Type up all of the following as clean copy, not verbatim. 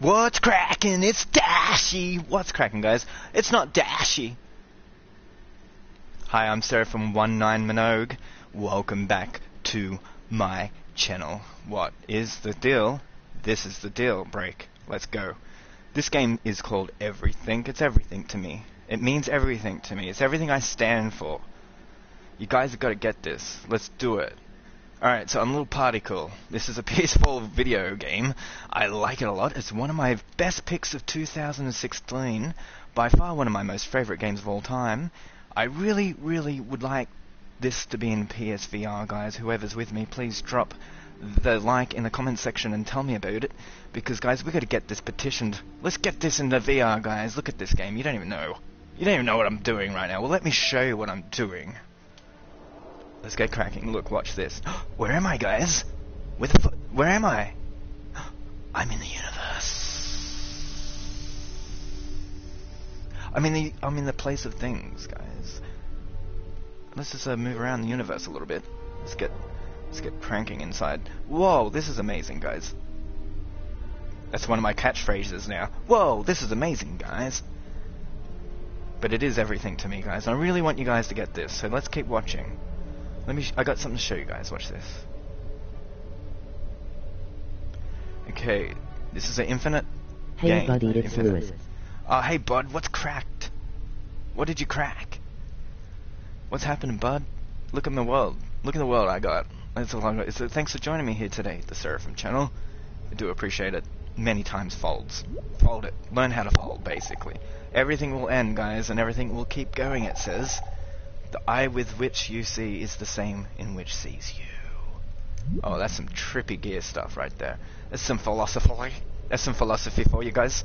What's cracking? It's Dashy! What's cracking, guys? It's not Dashy! Hi, I'm Sarah from 19 Minogue. Welcome back to my channel. What is the deal? This is the deal. Break. Let's go. This game is called Everything. It's everything to me. It means everything to me. It's everything I stand for. You guys have got to get this. Let's do it. Alright, so I'm a little particle. This is a PS4 video game. I like it a lot. It's one of my best picks of 2016. By far one of my most favorite games of all time. I really, really would like this to be in PSVR, guys. Whoever's with me, please drop the like in the comment section and tell me about it. Because, guys, we've got to get this petitioned. Let's get this into VR, guys. Look at this game. You don't even know. You don't even know what I'm doing right now. Well, let me show you what I'm doing. Let's get cracking. Look, watch this. Where am I, guys? Where am I? I'm in the universe. I'm in the place of things, guys. Let's just move around the universe a little bit. Let's get cranking inside. Whoa, this is amazing, guys. That's one of my catchphrases now. Whoa, this is amazing, guys. But it is everything to me, guys. I really want you guys to get this, so let's keep watching. I got something to show you guys. Watch this. Okay, this is an infinite game. Hey buddy, it's Lewis. Oh, hey bud, what's cracked? What did you crack? What's happening, bud? Look in the world. Look at the world I got. That's all I got. So thanks for joining me here today, the Seraphim channel. I do appreciate it. Many times folds. Fold it. Learn how to fold, basically. Everything will end, guys, and everything will keep going, it says. The eye with which you see is the same in which sees you. Oh, that's some trippy gear stuff right there. That's some philosophy. That's some philosophy for you guys.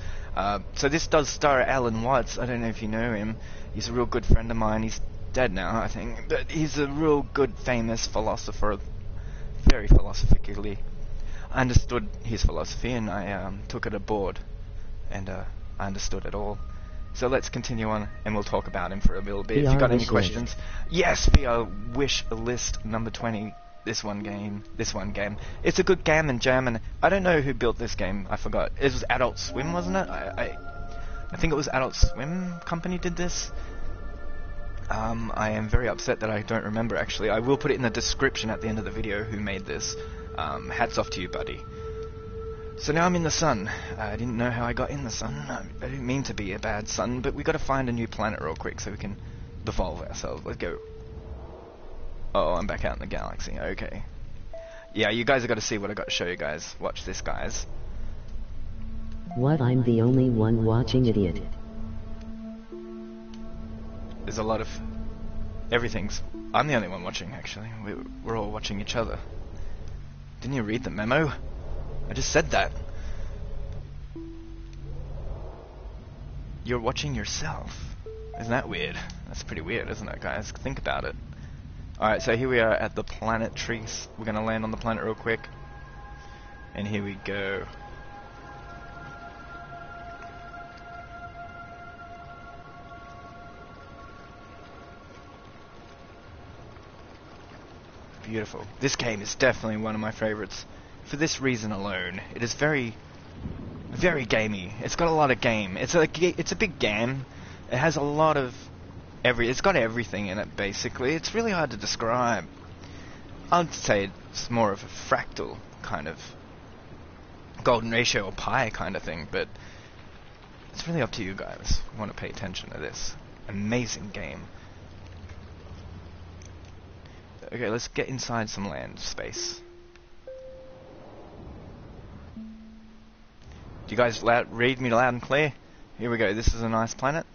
So this does star Alan Watts. I don't know if you know him. He's a real good friend of mine. He's dead now, I think. But he's a real good, famous philosopher. Very philosophically. I understood his philosophy and I took it aboard. And I understood it all. So let's continue on, and we'll talk about him for a little bit. If you got any questions, yes, VR wish list number 20. This one game. It's a good game and jam, and I don't know who built this game. I forgot. It was Adult Swim, wasn't it? I think it was Adult Swim company did this. I am very upset that I don't remember. Actually, I will put it in the description at the end of the video who made this. Hats off to you, buddy. So now I'm in the sun. I didn't know how I got in the sun. I didn't mean to be a bad son, but we got to find a new planet real quick so we can devolve ourselves. Let's go. Oh, I'm back out in the galaxy. Okay. Yeah, you guys have got to see what I got to show you guys. Watch this, guys. What? I'm the only one watching, idiot. There's a lot of everything's. I'm the only one watching, actually. We're all watching each other. Didn't you read the memo? I just said that. You're watching yourself. Isn't that weird? That's pretty weird, isn't it, guys? Think about it. Alright, so here we are at the planet trees. We're gonna land on the planet real quick. And here we go. Beautiful. This game is definitely one of my favorites. For this reason alone, it is very, very gamey. It's got a lot of game. It's a big game. It has a lot of it's got everything in it basically. It's really hard to describe. I'd say it's more of a fractal kind of golden ratio or pi kind of thing, but it's really up to you guys who want to pay attention to this amazing game. Okay, let's get inside some land space. Do you guys read me loud and clear? Here we go. This is a nice planet.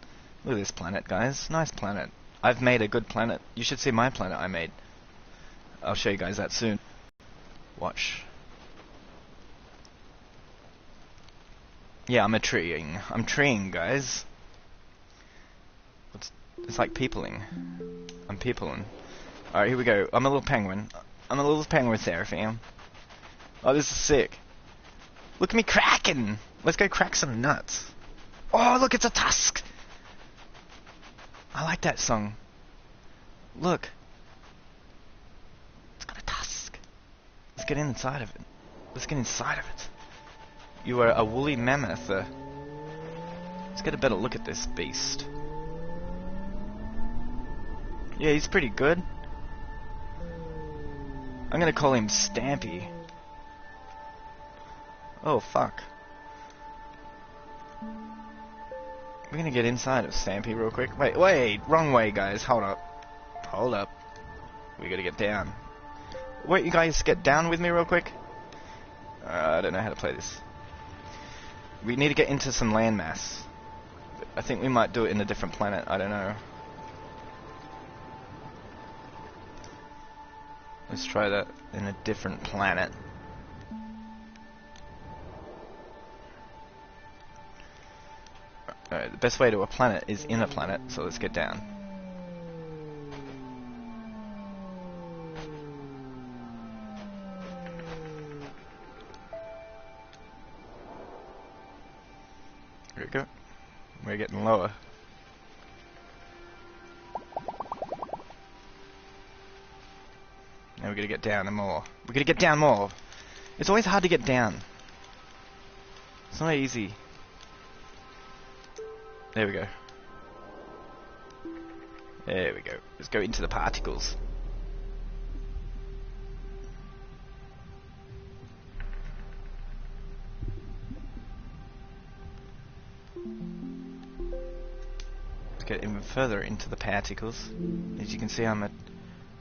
Look at this planet, guys. Nice planet. I've made a good planet. You should see my planet I made. I'll show you guys that soon. Watch. Yeah, I'm treeing. I'm treeing, guys. It's like peopling. I'm peopling. Alright, here we go. I'm a little penguin. I'm a little penguin seraphim. Oh, this is sick. Look at me cracking! Let's go crack some nuts. Oh, look, it's a tusk! I like that song. Look. It's got a tusk. Let's get inside of it. Let's get inside of it. You are a woolly mammoth. Let's get a better look at this beast. Yeah, he's pretty good. I'm gonna call him Stampy. Oh, fuck. We're gonna get inside of Stampy real quick. Wait, wrong way, guys. Hold up. Hold up. We gotta get down. Wait, you guys get down with me real quick? I don't know how to play this. We need to get into some landmass. I think we might do it in a different planet. I don't know. Let's try that in a different planet. Alright, the best way to a planet is in a planet, so let's get down. There we go. We're getting lower. Now we're gonna get down more. We're gonna get down more. It's always hard to get down. It's not easy. There we go. There we go. Let's go into the particles. Let's get even further into the particles. As you can see, I'm a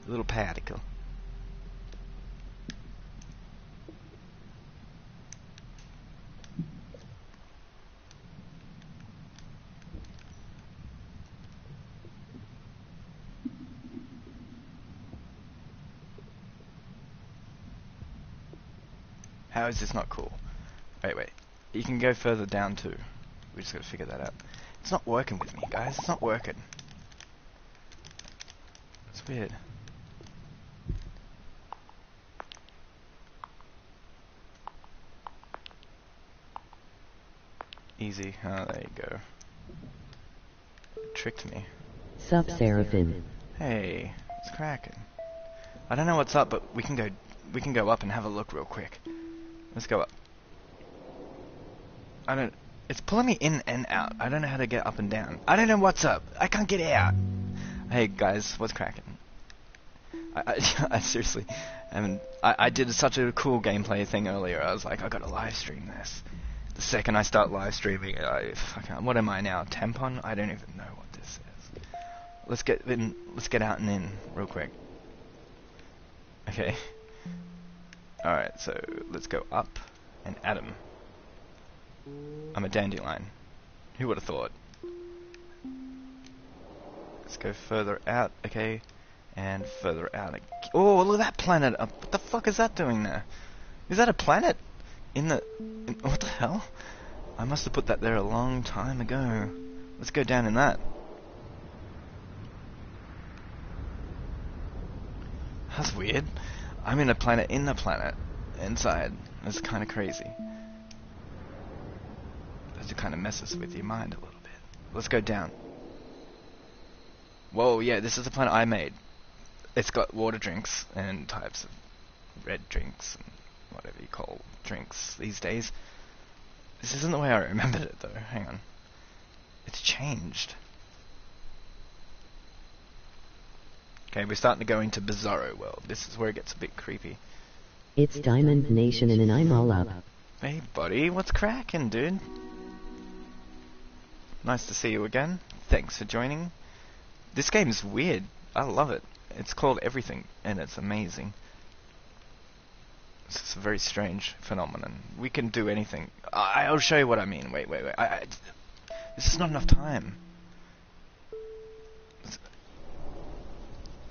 little particle. How is this not cool? Wait. You can go further down too. We just gotta figure that out. It's not working with me, guys. It's not working. It's weird. Easy. Oh, there you go. It tricked me. Sup, Seraphim. Hey, it's cracking. I don't know what's up, but we can go up and have a look real quick. Let's go up. It's pulling me in and out. I don't know how to get up and down. I don't know what's up. I can't get out. Hey guys, what's cracking? I seriously, I did such a cool gameplay thing earlier. I was like, I gotta live stream this. The second I start live streaming, what am I now? Tampon? I don't even know what this is. Let's get in. Let's get out and in real quick. Okay. Alright, so let's go up and Adam. I'm a dandelion. Who would have thought? Let's go further out, okay, and further out. Oh, look at that planet up. What the fuck is that doing there? Is that a planet? What the hell? I must have put that there a long time ago. Let's go down in that. That's weird. I'm in a planet in the planet. Inside. It's kind of crazy. It kind of messes with your mind a little bit. Let's go down. Whoa, yeah, this is the planet I made. It's got water drinks and types of red drinks and whatever you call drinks these days. This isn't the way I remembered it though. Hang on. It's changed. Okay, we're starting to go into Bizarro World. This is where it gets a bit creepy. It's Diamond Nation and I'm all up. Hey buddy, what's cracking, dude? Nice to see you again. Thanks for joining. This game's weird. I love it. It's called Everything, and it's amazing. It's just a very strange phenomenon. We can do anything. I'll show you what I mean. Wait. This is not enough time.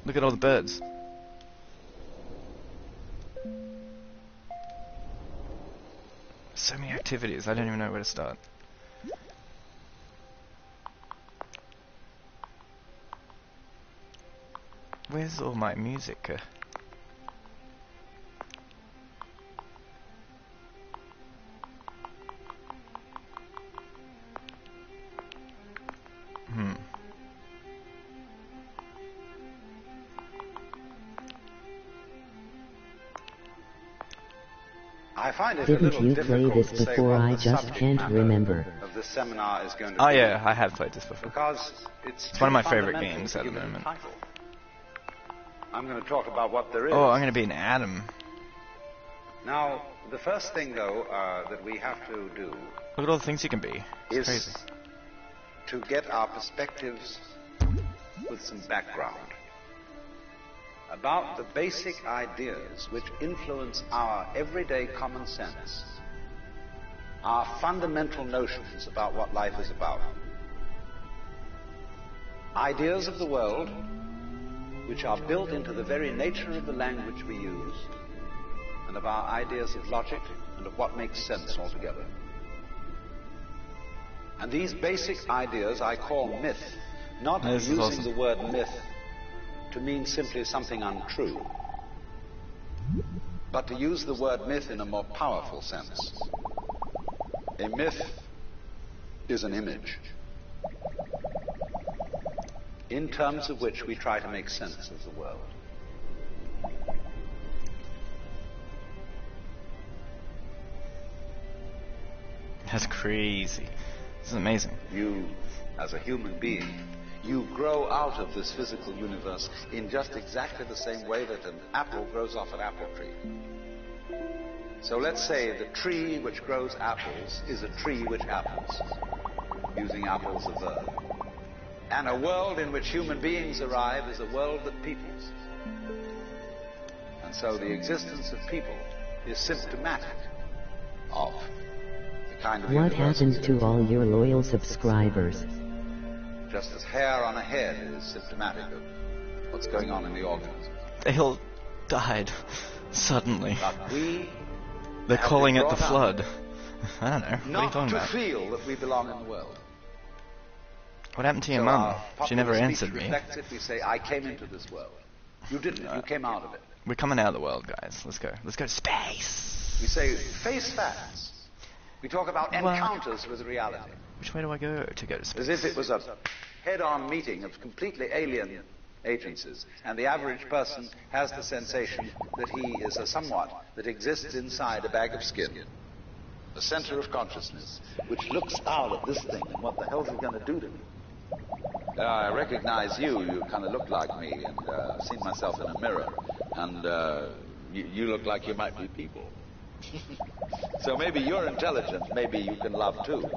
Look at all the birds. So many activities. I don't even know where to start. Where's all my music? I find it a Didn't little you play difficult this to say before? what I the just subject can't matter remember. of this seminar is going to Oh be. yeah, I have played this before. Because it's It's one of my too favorite fundamental games to at the give it a moment. title. I'm going to talk about what there is. Oh, I'm gonna be an atom. Now, the first thing, though, that we have to do Look at all the things you can be. It's is crazy. to get our perspectives with some background about the basic ideas which influence our everyday common sense, our fundamental notions about what life is about. Ideas of the world which are built into the very nature of the language we use, and of our ideas of logic and of what makes sense altogether. And these basic ideas I call myth, not This is using awesome. the word myth to mean simply something untrue, but to use the word myth in a more powerful sense. A myth is an image, in terms of which we try to make sense of the world. That's crazy. This is amazing. You, as a human being, you grow out of this physical universe in just exactly the same way that an apple grows off an apple tree. So let's say the tree which grows apples is a tree which apples, using apple as a verb. And a world in which human beings arrive is a world that peoples. And so the existence of people is symptomatic of the kind of What universe happened we to live in. all your loyal subscribers? Just as hair on a head is symptomatic of what's going on in the organism. They all died suddenly. But we They're have calling been it the brought flood. up I don't know. What are you not talking to about? feel that we belong in the world. What happened to your So mum? our She popular never speech answered me. reflects it. We say, I came into this world. You didn't. You came out of it. We're coming out of the world, guys. Let's go. Let's go to space. We say, face facts. We talk about Well- encounters with reality. Which way do I go to space? As if it was a head-on meeting of completely alien agencies, and the average person has the sensation that he is a somewhat that exists inside a bag of skin, a center of consciousness, which looks out at this thing, and what the hell's it going to do to me? I recognize you. You kind of look like me, and I've seen myself in a mirror, and you look like you might be people. So maybe you're intelligent. Maybe you can love too.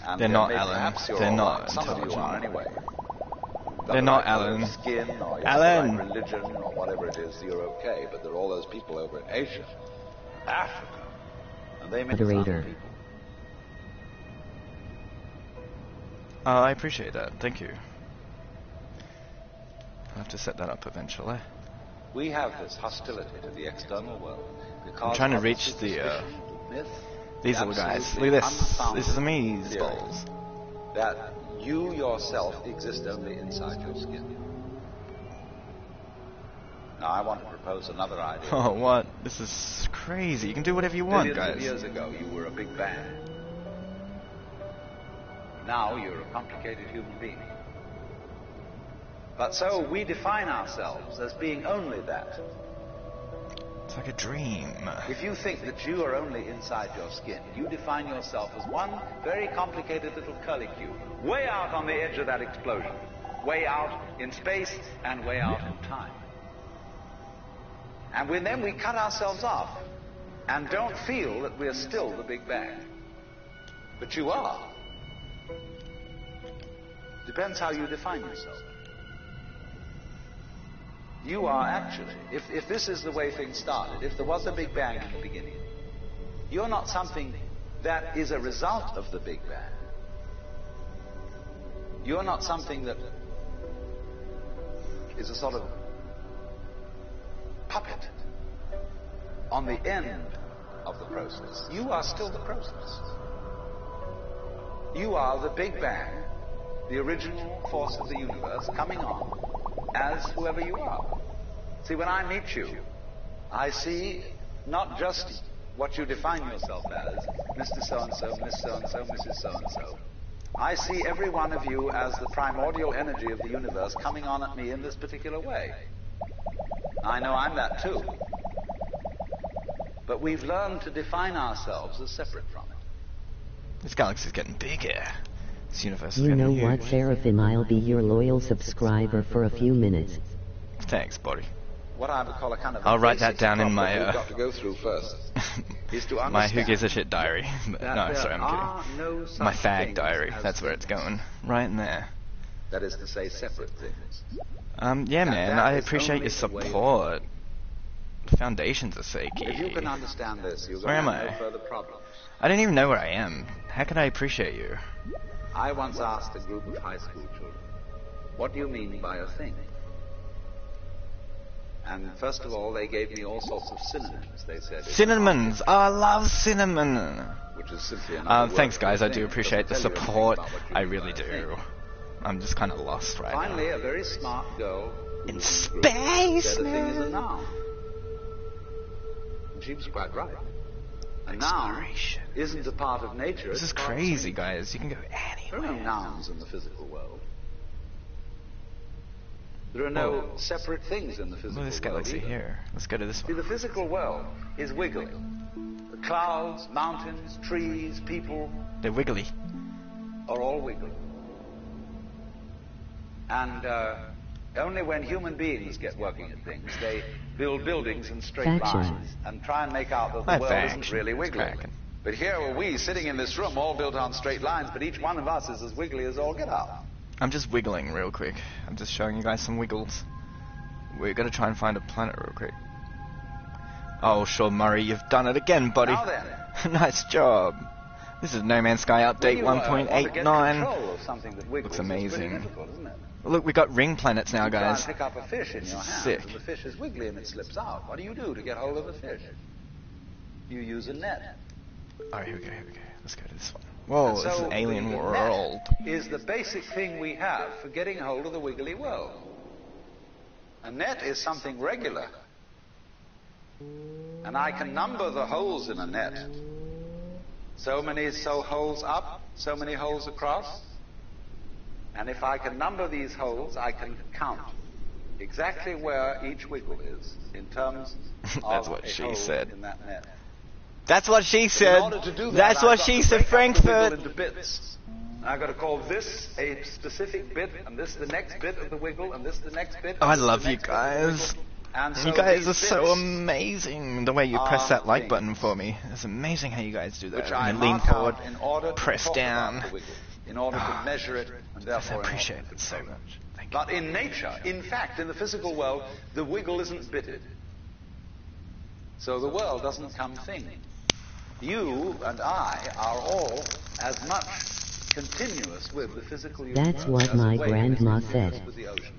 And They're not, maybe Alan. perhaps you're They're all not right. Some of you intelligent. are anyway. They're not, Got the right Alan. color of skin, or you Alan. have the right religion, or whatever it is, you're okay. But there are all those people over in Asia, Africa, and they make fun of Moderator. people. I appreciate that. Thank you. I'll have to set that up eventually. We have this hostility to the external world because I'm trying to of reach the, superstition, myth, These the little guys. absolutely Look at this. unfounded This is amazing theory balls. that you yourself exist only inside your skin. Now, I want to propose another idea. Oh, what? This is crazy. You can do whatever you want, Billions of guys. years ago, you were a big bang. Now you're a complicated human being. But so we define ourselves as being only that. It's like a dream. If you think that you are only inside your skin, you define yourself as one very complicated little curlicue, way out on the edge of that explosion, way out in space and way out in time. And then we cut ourselves off and don't feel that we're still the Big Bang. But you are. Depends how you define yourself. You are actually, if this is the way things started, if there was a Big Bang in the beginning, you're not something that is a result of the Big Bang. You're not something that is a sort of puppet on the end of the process. You are still the process. You are the Big Bang, the original force of the universe coming on as whoever you are. See, when I meet you, I see not just what you define yourself as, Mr. So-and-so, Miss So-and-so, Mrs. So-and-so. I see every one of you as the primordial energy of the universe coming on at me in this particular way. I know I'm that too. But we've learned to define ourselves as separate from it. This galaxy's getting bigger. This universe is You getting know huge. what, Seraphim? I'll be your loyal subscriber for a few minutes. Thanks, buddy. What I would call a kind of I'll write that down in my we've got to go through first is to my who understand gives a shit diary. No, that sorry, I'm are kidding. no such My fag things diary. as That's where it's things. going. Right in there. That is to say, separate things. Yeah, man. that I is appreciate only your the way it support. The foundations are shaky. If you can understand this, you're Where going am to have I? no further problems. I don't even know where I am. How can I appreciate you? I once asked a group of high school children, what do you mean by a thing? And first of all, they gave me all sorts of synonyms. They said Cinnamons. Oh, I love cinnamon. which is simply another word Thanks, for guys. a I thing. do It appreciate the doesn't tell you support. anything about what you I mean really by a do. thing. I'm just kind of lost right Finally, now. a very smart girl In was in the group space, said a thing is a man. noun. And she was quite right. A noun Exploration. isn't a part of nature. This it's is a part of crazy, nature. guys. You can go There are no anywhere. nouns in the physical world. There are no Whoa. separate things in the physical Look at this world galaxy either. here. Let's go to this See, one. the physical world is wiggling. The clouds, mountains, trees, people They're wiggly. are all wiggling. And only when human beings get working at things, they build buildings in straight Factions. lines and try and make out that My the world faction. isn't really It's wiggling. cracking. But here are we sitting in this room all built on straight lines, but each one of us is as wiggly as all get out. I'm just wiggling real quick. I'm just showing you guys some wiggles. We're gonna try and find a planet real quick. Oh, sure, Murray, you've done it again, buddy. Now then, Nice job. This is No Man's Sky when update you, want to get 1.89. control of something that wiggles, Looks it's pretty amazing. difficult, isn't it? Look, we got ring planets now, You try guys. and pick up a fish in This your is hand, sick. and the fish is wiggly and it slips out. What do you do to get hold of the fish? You use a net. Alright, here we go, here we go. Let's go to this one. Whoa, And this is so an alien the world. net is the basic thing we have for getting hold of the wiggly world. A net is something regular. And I can number the holes in a net. So many holes up, so many holes across. And if I can number these holes, I can count exactly where each wiggle is in terms That's of what a she hole said. in that net. That's what she In said. order to do that, That's I've what got she to said, break up the wiggle Frankfurt. into bits. And I've got to call this a specific bit, and this the next bit of the wiggle, and this the next bit. Oh, I and this love the you next bit of the guys. wiggle. And You so guys these are so bits, amazing. The way you press are that like things button for me. It's amazing how you guys do that. which And I you lean mark forward, out in order to press talk down. about the wiggle, in order to measure it, and I therefore in order appreciate to it so control much. Thank you. But in nature, in fact, in the physical world, the wiggle isn't bitted. So the world doesn't come thing. You and I are all as much continuous with the physical universe That's what as a my wave grandma is continuous said. with the ocean.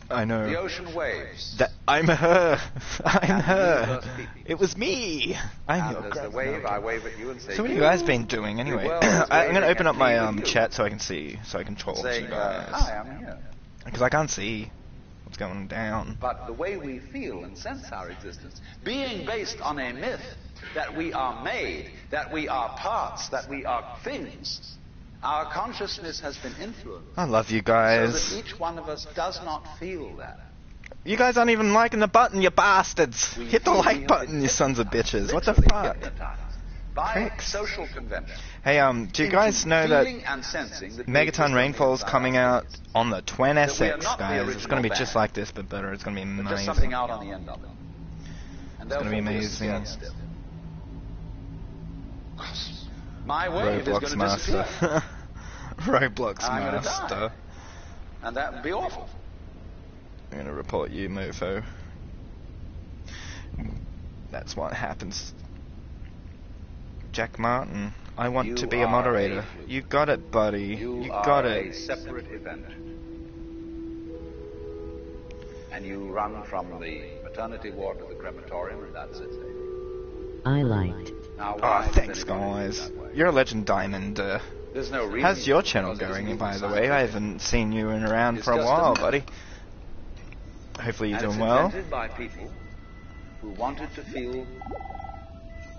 I The know. ocean waves. That I'm her. I'm And the her. universe keeps. It was me. I'm And your as the grandma. wave, I wave at you and say, So what have "You." you guys been doing anyway? world is I'm gonna waving open at up my me with you. chat so I can see, so I can talk to Saying, you guys. hi, I'm here. Because I can't see what's going down. But the way we feel and sense our existence, being based on a myth that we are made, that we are parts, that we are things, our consciousness has been influenced. I love you So guys. that each one of us does not feel that. You guys aren't even liking the button, you bastards. We Hit the feel we like have button, been you sons of bitches. What the literally fuck? hypnotized by Pricks. social convention. Hey, do you into guys know that feeling and sensing that we Megaton exist on the Rainfall's inside coming out ourselves. on the 20 That we are SX, not the guys? It's original gonna be band. just like this, but better. It's gonna be But there's amazing. something out on the end of it. And gonna be therefore we are amazing. scared still. My wave is going Roblox to Master. disappear. Roblox I'm gonna Master. die. And that would be awful. I'm gonna report you, mofo. That's what happens. Jack Martin, I want You to be a are moderator. a- You got it, buddy. You You are got a it. separate event. And you run from the maternity ward to the crematorium, and that's it. I liked. Now, Oh, why does thanks, anybody do it guys. that way? You're a legend, Diamond. There's no reason. How's your channel because it isn't going, even by the way? I scientific. haven't seen you around It's for a just a while, myth. buddy. Hopefully you're And doing it's well. invented by people who wanted to feel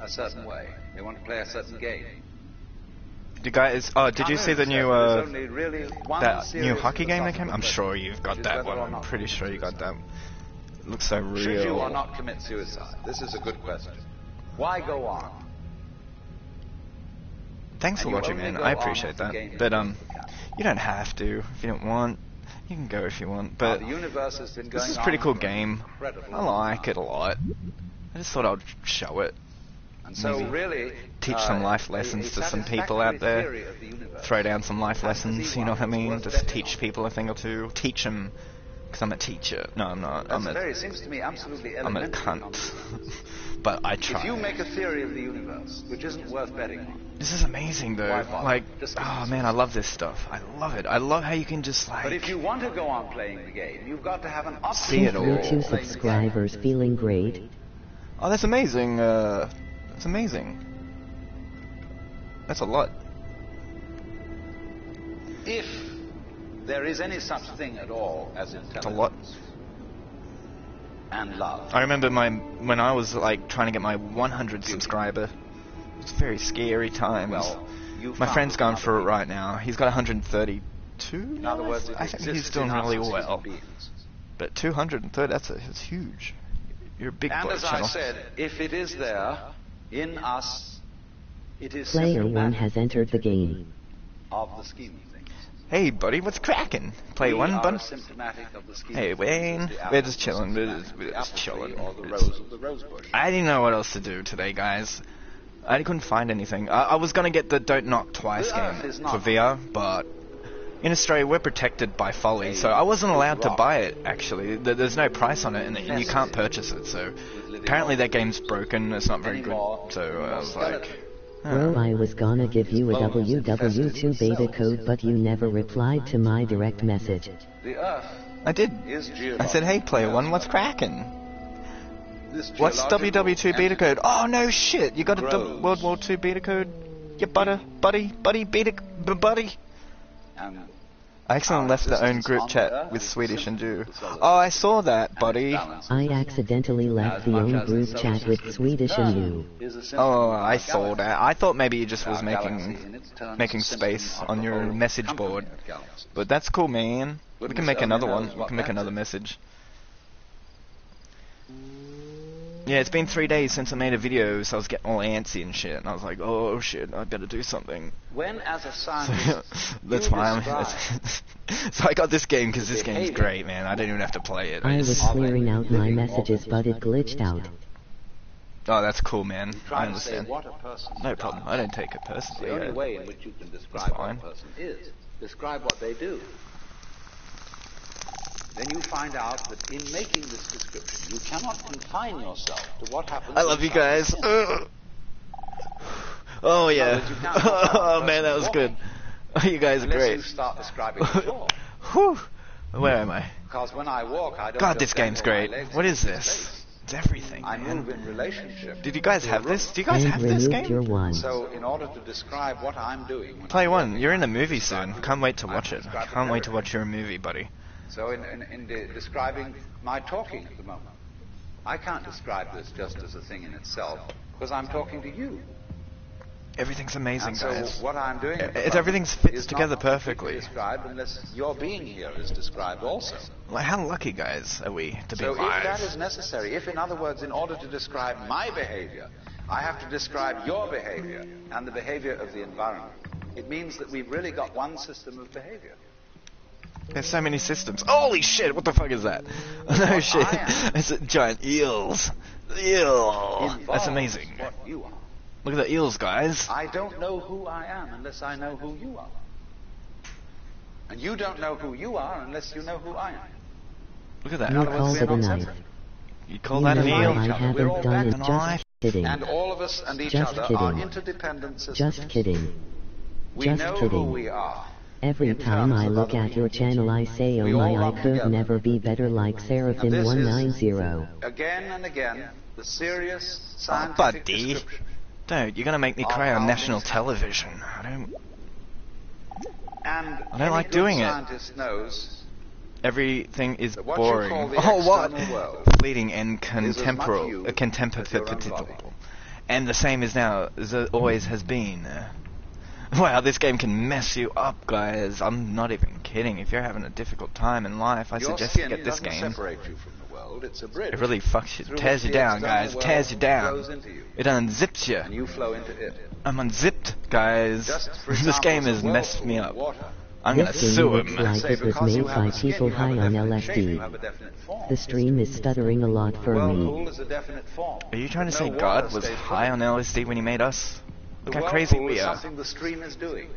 a certain way. They want to play a certain game. You guys, did you see the new, There's only really one that new serious hockey game that philosophical came? I'm question, sure you've which got is that whether one. or I'm not pretty to sure you got suicide. that. Looks so real. Should you or not commit suicide? This is a good question. Why go on? Thanks for And you watching, only man. go I on appreciate to that. gain But proof of capital. you don't have to if you don't want. You can go if you want. Now, But the universe has been this going is a pretty on cool for an game. incredibly I long like time. it a lot. I just thought I'd show it. And so Maybe really, teach some life lessons to some people out there. theory of the universe Throw down some life has to be lessons, you know one what I that's mean? worth Just betting teach on. people a thing or two. Teach them, because I'm a teacher. No, I'm not. It seems to me absolutely I'm a elementary. cunt. But I try. If you make a theory of the universe, which isn't worth betting on, This is amazing, though. Why bother? Like, Just oh man, I love this stuff. I love it. I love how you can just like. but if you want to go on playing the game, you've got to have an See it option all. for 2 playing the game. subscribers feeling great. Oh, that's amazing. That's amazing. That's a lot. If there is any such thing at all as That's a lot. intelligence and love, I remember when I was like trying to get my 100 subscriber. It was very scary times. well, you My found friend's gone another for it being. right now. He's got 132. In other words, it I think he's exists doing in us really as human well. beings. But 230, that's huge. You're a big And boy, as I channel. said, if it is there in us, it is Player 1 symptomatic has entered the game. of the scheme of things. Hey, buddy, what's cracking? Play We one, are bud. symptomatic of the scheme Hey, of things Wayne, as the we're apple just is chilling, symptomatic we're of the just apple chilling. tree or the It's- rose of the rose bush. I didn't know what else to do today, guys. I couldn't find anything. I was gonna get the Don't Knock Twice The Earth game is for not- VR, but in Australia we're protected by Folly, so I wasn't allowed to buy it. Actually, there's no price on it, and you can't purchase it. So apparently that game's broken. It's not very good. So I was like, Bro, I was gonna give you a WW2 beta code, but you never replied to my direct message. The Earth I did. is I geological. said, hey, player one, what's cracking? This What's geological WW2 beta code? Oh no shit! You got a grows. World War II beta code? You buddy, buddy. and I accidentally left the own group chat with Swedish and Jew. Oh, I saw that, buddy. I accidentally left the own group chat with Swedish and you. Oh, I saw that. I thought maybe you just was making space on your message board. But that's cool, man. We can make another one. We can make another message. Yeah, it's been 3 days since I made a video, so I was getting all antsy and shit. And I was like, oh shit, I better do something. When, as a So, scientist, that's you why I'm. describe So I got this game because this game's behavior great, man. I don't even have to play it. I was just- clearing out my messages, but it glitched out. Oh, that's cool, man. try I to say understand. what a person No problem. I don't take it It's personally. the only I- way in which you can describe what a fine. person is. Describe what they do. Then you find out that in making this description, you cannot confine yourself to what happens. I love you inside guys. your skin. Oh yeah. In other words, you can't describe Oh a man, that was person good. walking Oh, you guys are Unless great. you start describing the floor. Whew. Where am I? Because when I walk, I don't God, just this game's dangle my great. legs What into is this? space. It's everything, I move man. in relationship. Did you guys to have a this? room. Do you guys And have this removed your game? one. So, in order to describe what I'm doing, when Play I'm one. walking, You're in a I movie describe soon. it. Can't wait to I watch it. describe Can't wait to everything. watch your movie, buddy. So, in describing my talking at the moment, I can't describe this just as a thing in itself, because I'm talking to you. Everything's amazing, And so, guys. what I'm doing at the It's- everything moment fits is together not completely perfectly. described unless your being here is described also. Like, how lucky, guys, are we to be So, if that is alive? necessary, if, in other words, in order to describe my behavior, I have to describe your behavior and the behavior of the environment, it means that we've really got one system of behavior. There's so many systems. Holy shit! What the fuck is that? No shit. I am. It's giant eels. Eel. That's Involves amazing. What you are. Look at the eels, guys. I don't know who I am unless I know who you are. And you don't know who you are unless you know who I am. Look at that. You other words, called we're it a not knife. separate. You call You that an know eel? what I We're haven't all done is back. just kidding. And all of us and each Just other kidding. are interdependent systems. Just kidding. We just know kidding. who we are. Every In time terms I of look other at your people. channel I say, oh We all my, I love could together. never be better like And this is- Seraphim190. Again and again, the serious Oh, scientific buddy. description. Dude, you're gonna make me cry on national television. And I don't like doing it. Scientist knows Everything is that what you boring. call the Oh, what? external world Fleeting and is as much you contemporary. as your own body. And the same is now, as it always has been. Wow, this game can mess you up, guys. I'm not even kidding. If you're having a difficult time in life, I Your suggest you skin get this doesn't game. separate you from the world, it's a bridge. It really fucks you, through tears which you the down, external guys. world Tears you down. flows into you, It unzips you. and you flow into it. I'm unzipped, guys. Just for This example, game has a messed me whirlpool up. of water. I'm gonna This game sue looks him. like Say, it was because you made have by a skin, people you have high a on definite shape, you have a LSD. definite form. The stream is stuttering a lot for me. Whirlpool is a definite form. Are you trying to No say water God was stays high on frozen. LSD when he made us? Look The how crazy whirlpool we is are. something the stream is doing.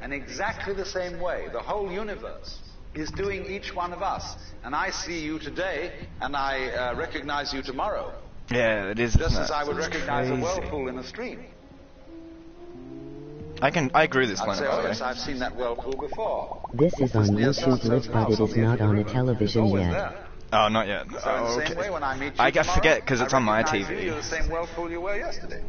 And exactly the same way, the whole universe is doing each one of us. And I see you today, and I recognize you tomorrow. Yeah, it is. Just isn't as it? I would It's recognize a crazy. whirlpool in a stream. I agree with this I'd planet, say, by oh the yes, way. I've seen that whirlpool before. This is on YouTube Live, but it is not on a television Always yet. there. Oh, not yet. So in Oh, the same way, okay. when I meet you I tomorrow, forget because it's I on my recognize TV. You're the same whirlpool you were yesterday.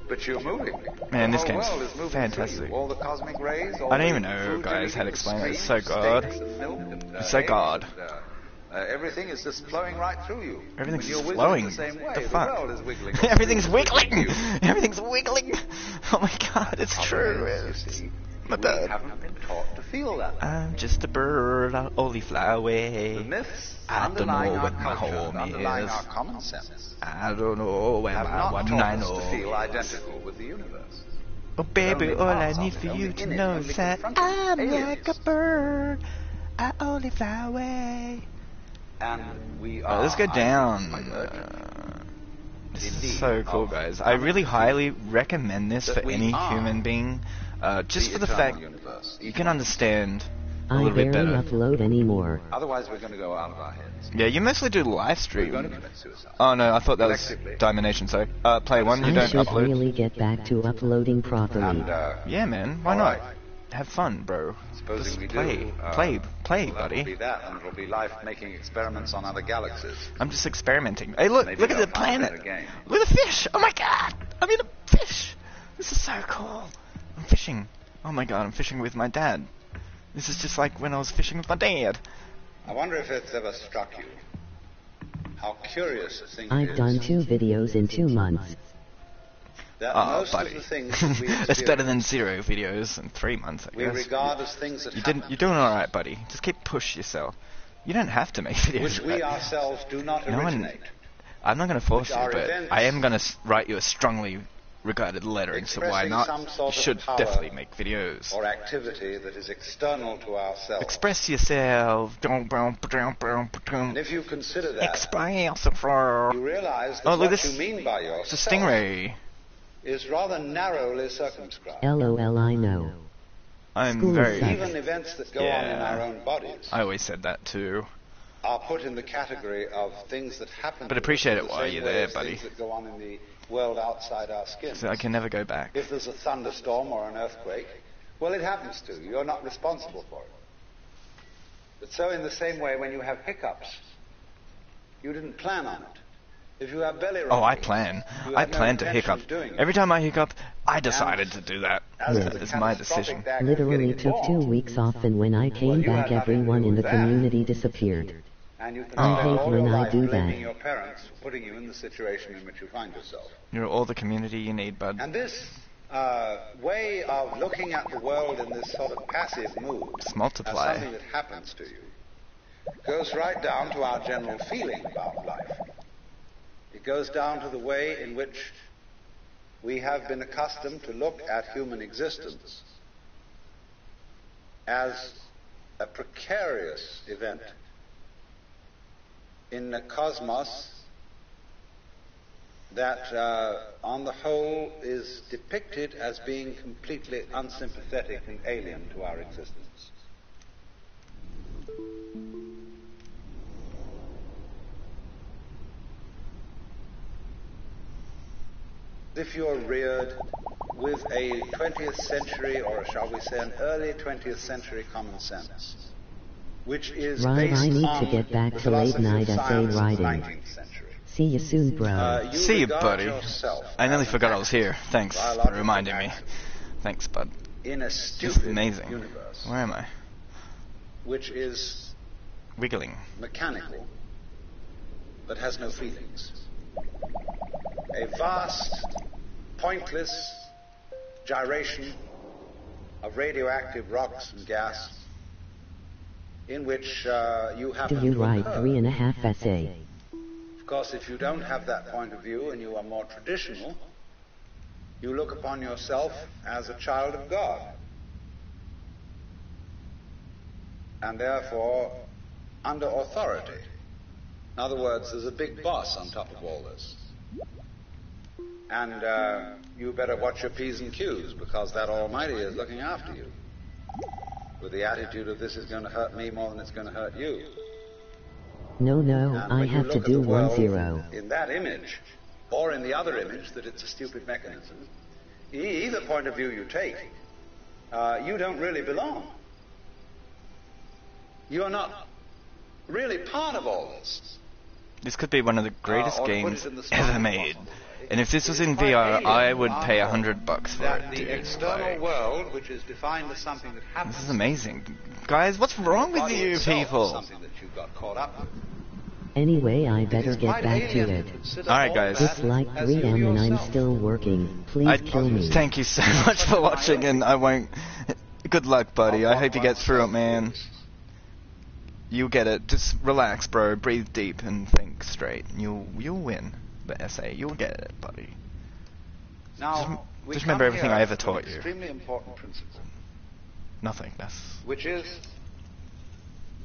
But you're moving. Man, The this whole game's world is moving fantastic. through you. All the cosmic rays, all I don't the even know, food guys, how to the explain it. It's streams, so God. steaks and milk and, It's so eggs God. and, everything is just flowing right through you. Everything's When you're flowing. wiggling the same way, The fuck? world is wiggling. Everything's Through wiggling! you. Everything's wiggling! Oh my god, it's true. Otherwise, you It's see, my we bad. haven't been taught to feel that. I'm just a bird, I'll only fly The away. myths I don't underlying know our what my culture, home underlying is. our common sense, I don't know where have my not one taught I us know. to feel identical with the universe. Oh baby, Only all I parts of need it, for only you to in it, know only is that confronting I'm aliens. like a bird. I only fly away. And we are. Let's go down. I urge This Indeed. is so cool, Oh, guys. I really highly recommend this that for we any are human being. Just the for the eternal fact universe. you can understand a I little bit barely better. upload anymore. Otherwise, we're going to go out of our heads. Yeah, you mostly do live We're going to stream. commit suicide. Oh no, I thought that was Collectively. Diamond sorry. Play one, you I don't should upload. really get back to uploading properly. And, Yeah, man, why all not? right. Have fun, bro. supposing Just we play, do. play, Well, buddy. It'll be that, and it'll be life making experiments on other galaxies. I'm just experimenting. Hey, look, Maybe look at they'll the find planet. that again. Look at the fish. Oh my god, I'm in a fish. This is so cool. I'm fishing. Oh my god, I'm fishing with my dad. This is just like when I was fishing with my dad. I wonder if it's ever struck you how curious a thing it I've is done 2 videos in 2 months. that Oh, most buddy. of the things that we That's better than experience, 0 videos in 3 months, I we guess. regard as things that happen, You're doing all right, buddy. Just keep push yourself. You don't have to make videos. which we ourselves do not No one- originate. I'm not going to force which you, are but events I am going to write you a strongly regarded letter, and so why expressing not? some You sort of should power definitely make videos. Or activity that is external to ourselves. Express yourself. And if you consider that, Express yourself. you realize that Oh, look, what this- you mean by It's a yourself stingray. is rather narrowly circumscribed. LOL, I know. I'm School very. sucks. Even events that go on in Yeah. our own bodies I always said that too. are put in the category of things that happen. But to us appreciate in it the while same you're way there, as buddy. Things that go on in the world outside our skin. So I can never go back. If there's a thunderstorm or an earthquake, well, it happens to you. You're not responsible for it. But so in the same way, when you have hiccups, you didn't plan on it. If you have belly Oh, I rumblings, plan. you I had no plan to intention hiccup. of doing it. Every time I hiccup, I decided to do that. As to Yeah. the It's my catastrophic decision. act of Literally getting took 2 involved, weeks off, and when I Well, came you had back nothing to everyone do in the with that. community disappeared. And you can I spend hate all when your I life do blaming that. your parents for putting you in the situation in which you find yourself. You're all the community you need, bud. And this way of looking at the world in this sort of passive mood, Just as multiply. something that happens to you, goes right down to our general feeling about life. It goes down to the way in which we have been accustomed to look at human existence as a precarious event in a cosmos that, on the whole, is depicted as being completely unsympathetic and alien to our existence. If you're reared with a 20th century, or shall we say an early 20th century common sense, which is Right, based I need to on get back the to late philosophy of night essay science of the writing. 19th century. See you soon, bro. You See you, regard buddy. yourself I nearly as an forgot I was here. accident, Thanks for biological reminding me. accident, Thanks, bud. in a This stupid is amazing. universe, Where am I? which is Wiggling. mechanical, but has no feelings. A vast, pointless gyration of radioactive rocks and gas in which you have Do you write 3.5 essay? Of course, if you don't have that point of view and you are more traditional, you look upon yourself as a child of God. And therefore, under authority. In other words, there's a big boss on top of all this. And you better watch your P's and Q's, because that Almighty is looking after you, with the attitude of this is going to hurt me more than it's going to hurt you. No, And I when you have to look at do the world 10. in that image, or in the other image that it's a stupid mechanism, either point of view you take, you don't really belong. You're not really part of all this. This could be one of the greatest Or to put games it in the ever strongest made. possible way, And if this was it's in quite VR, alien I would after pay all $100 for that it, the dude. external Like, world, which is defined as something that happens, this is amazing. Guys, what's wrong with body you itself is people? something that you got caught up with. Anyway, I It better is get quite back to alien it. to consider Alright, all guys. that It's like as 3 you am and I'm yourself. still working. Please kill me. Thank you so much for watching, and I won't... Good luck, buddy. I hope you get through it, man. You'll get it. Just relax, bro. Breathe deep and think straight. You'll win the essay. You'll get it, buddy. Now, we just come remember everything here I ever to taught an you. extremely important principle, Nothingness. which is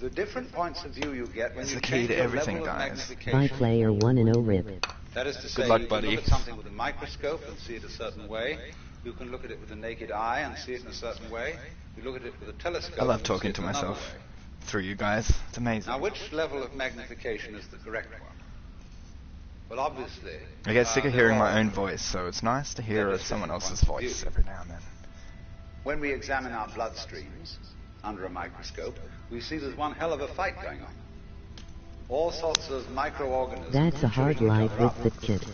the different points of view you get when It's you the key change to your everything, level of guys. magnification. Bye player 1-0 rip. That is to say, luck, you buddy. can look at something with a microscope and see it a certain way. You can look at it with the naked eye and see it in a certain way. You look at it with a telescope. I love and you see talking it to in another myself way. through you guys. It's amazing. Now, which level of magnification is the correct one? Well, obviously, I get sick of they're hearing all my own different. voice, so it's nice to hear They're someone different else's points of voice view. every now and then. When we examine our blood streams under a microscope, we see there's one hell of a fight going on. All sorts of microorganisms. That's a hard chewing each life other with up. the kid.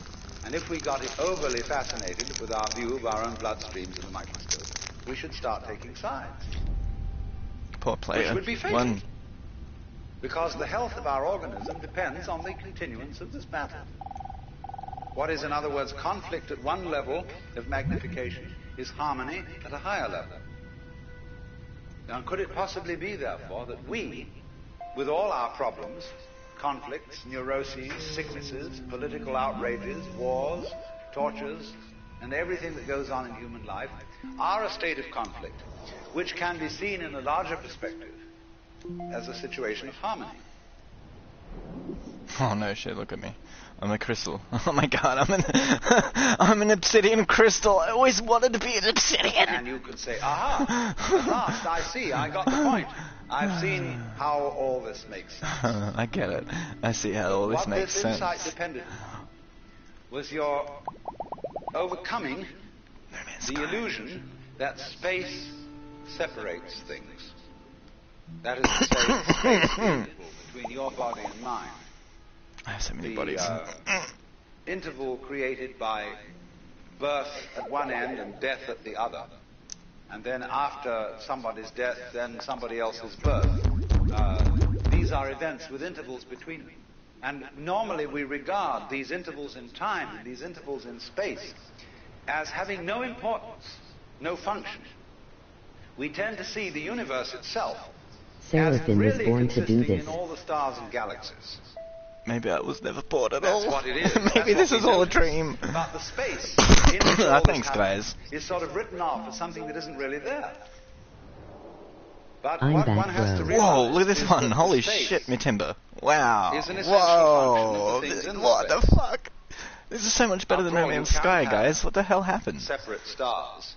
And if we got it overly fascinated with our view of our own blood streams in the microscope, we should start taking sides. Poor player. Which would be fatal. One. Because the health of our organism depends on the continuance of this battle. What is, in other words, conflict at one level of magnification is harmony at a higher level. Now, could it possibly be, therefore, that we, with all our problems, conflicts, neuroses, sicknesses, political outrages, wars, tortures, and everything that goes on in human life, are a state of conflict, which can be seen in a larger perspective as a situation of harmony? Oh no shit, look at me. I'm a crystal. Oh my god, I'm an obsidian crystal. I always wanted to be an obsidian. And you could say, aha, at last, I see, I got the point. I've seen how all this makes sense. I get it. I see how all this makes What this sense. insight depended on was your overcoming No Man's the Sky. illusion that space separates things. That is to say, space is the interval between your body and mine. I have so many The bodies. interval created by birth at one end and death at the other. And then after somebody's death, then somebody else's birth. These are events with intervals between them. And normally we regard these intervals in time and these intervals in space as having no importance, no function. We tend to see the universe itself as Seraphim was really born to do consisting this. in all the stars and galaxies. Maybe I was never bored at That's all. what it is. Maybe That's this what is we all a notice. dream. But the space in which all this Thanks, happens guys. is sort of written off as something that isn't really there. But I'm what back, one has to bro. realize Whoa, look at this is one. that the Holy space shit, me timber. Wow. is an essential Whoa. function of the things in the What the space. fuck? This is so much better than After No all, you Man's can't Sky, have guys. What the hell happened? separate stars.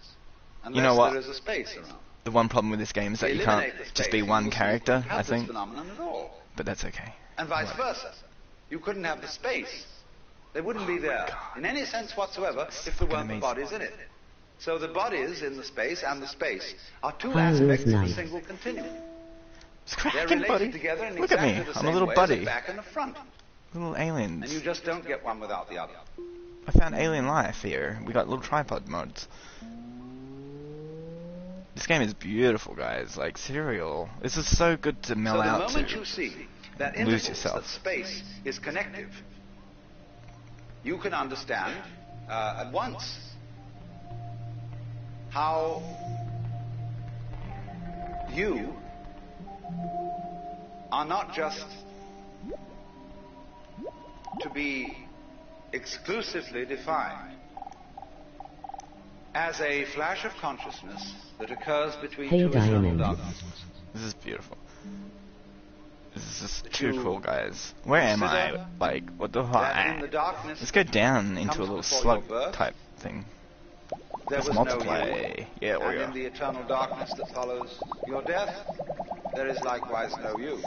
Unless You know what? there is a space around. The one problem with this game is that you can't Eliminate the just space, be you one will character, have I this think. phenomenon at all. But that's okay. And vice versa. You couldn't have the space. They wouldn't be there God. in any sense whatsoever if there weren't the amazing. bodies in it. So the bodies in the space and the space are two Hi, Lewis aspects of a Knight. single continuum. It's They're cracking, related buddy. together in Look at exactly me. the I'm same a little way buddy. as the back and the front. Little And you aliens. just don't get one without the other. I found alien life here. We got little tripod mods. This game is beautiful, guys. Like, serial. This is so good to melt So the out moment to. you see that lose intervals, yourself. that space is connective, you can understand at once how you are not just to be exclusively defined as a flash of consciousness that occurs between Hey, two eternal Diamond. darknesses. This is beautiful. This is just too cool, guys. Where am I? Like, what the That in the fuck? darkness Let's go down into a comes little before slug your birth, type thing. there Let's was no multiply. you. Yeah, And we in are. the eternal darkness that follows your death, there is likewise no you.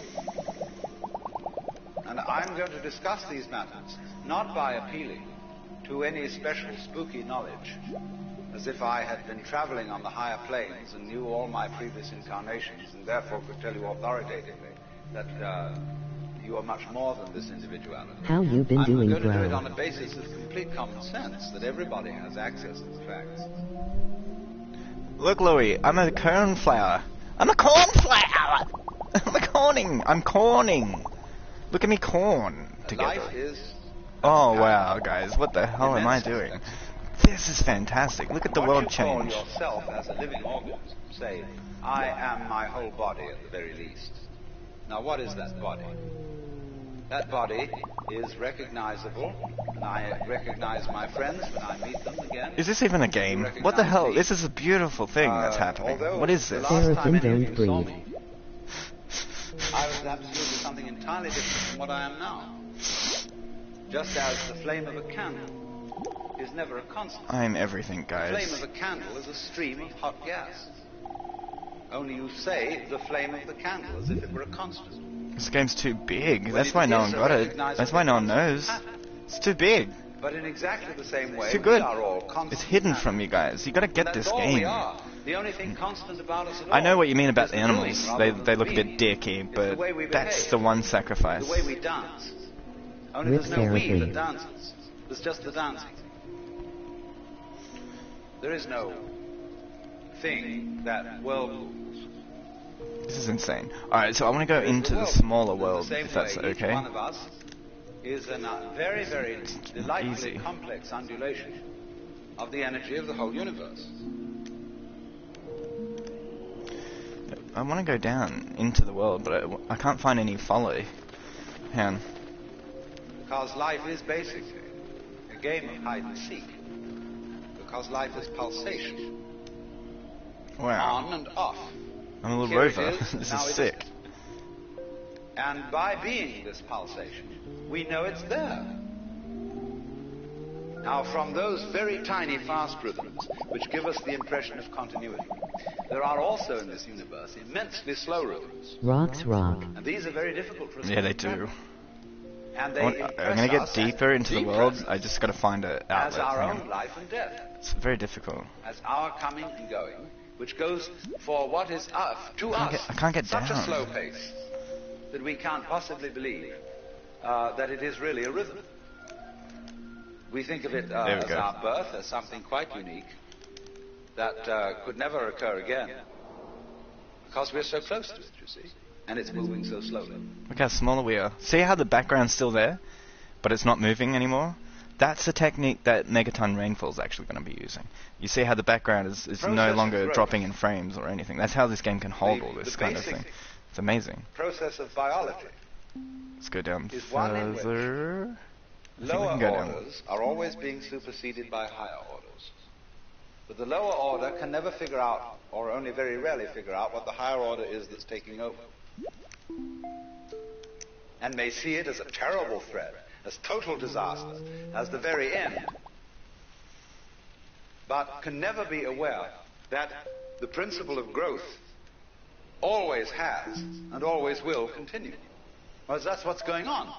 And I'm going to discuss these matters not by appealing to any special spooky knowledge, as if I had been traveling on the higher planes and knew all my previous incarnations and therefore could tell you authoritatively that you are much more than this individuality. How you been I'm doing, going to do it bro? on a basis of complete common sense, that everybody has access to the facts. Look, Louis, I'm a cornflower. I'm a cornflower! I'm corning! I'm corning! Look at me corn together. Life is... Oh, wow, guys, what the hell am I doing? This is fantastic. Look at the world change. What you call yourself as a living organism, say, I am my whole body at the very least. Now, what is that body? That body is recognizable, and I recognize my friends when I meet them again. Is this even a game? What the hell? This is a beautiful thing that's happening. What is this? Seraphim don't breathe. I was absolutely something entirely different from what I am now. Just as the flame of a candle is never a constant. I'm everything, The flame guys. of a candle is a stream of hot gas. Only you say the flame of the candle as if it were a constant. This game's too big. When That's it why no is one a got it. recognizable That's why no one constant knows. pattern. It's too big. But in exactly the same way, It's too we good. are all constant. It's hidden from you guys. You gotta And get that's this all we game. are. The only thing constant about us at all I know what you mean about is the the animals. doing They rather than they the look a bit being. dicky, It's but the way we that's behave. the one sacrifice. The way we dance. Only Rip there's no we therapy. that dances. There's just the dancing. There is no thing that whirlpools. This is insane. Alright, so I want to go into the smaller world, if that's Each okay. one of us is a very, very delightfully Easy. complex undulation of the energy of the whole universe. I want to go down into the world, but I can't find any follow. Hang on. Because life is basically a game of hide and seek. Because life is pulsation, Wow. on and off. I'm a little Here it rover. is, This now is it sick. isn't. And by being this pulsation, we know it's there. Now, from those very tiny fast rhythms, which give us the impression of continuity, there are also in this universe immensely slow rhythms. Rocks rock. And these are very difficult for us Yeah, to they understand. do. And they I'm gonna impress get us deeper into the world. depress I us just gotta find an as outlet. our Hang own on. life and death, It's very difficult. as our coming and going, which goes for what is to us I can't get such down. a slow pace that we can't possibly believe that it is really a rhythm. We think of it There we as go. our birth, as something quite unique that could never occur again, because we're so close to it, you see, and it's moving so slowly. Look how small we are. See how the background's still there, but it's not moving anymore? That's the technique that Megaton Rainfall's actually going to be using. You see how the background is no Process longer of growth. dropping in frames or anything. That's how this game can hold The- all this the kind of basic- thing. It's amazing. Process of biology. Let's go down Is one in which further. I think we Lower can go down. orders are always being superseded by higher orders. But the lower order can never figure out, or only very rarely figure out, what the higher order is that's taking over. And may see it as a terrible threat, as total disaster, as the very end. But can never be aware that the principle of growth always has and always will continue. Because that's what's going on.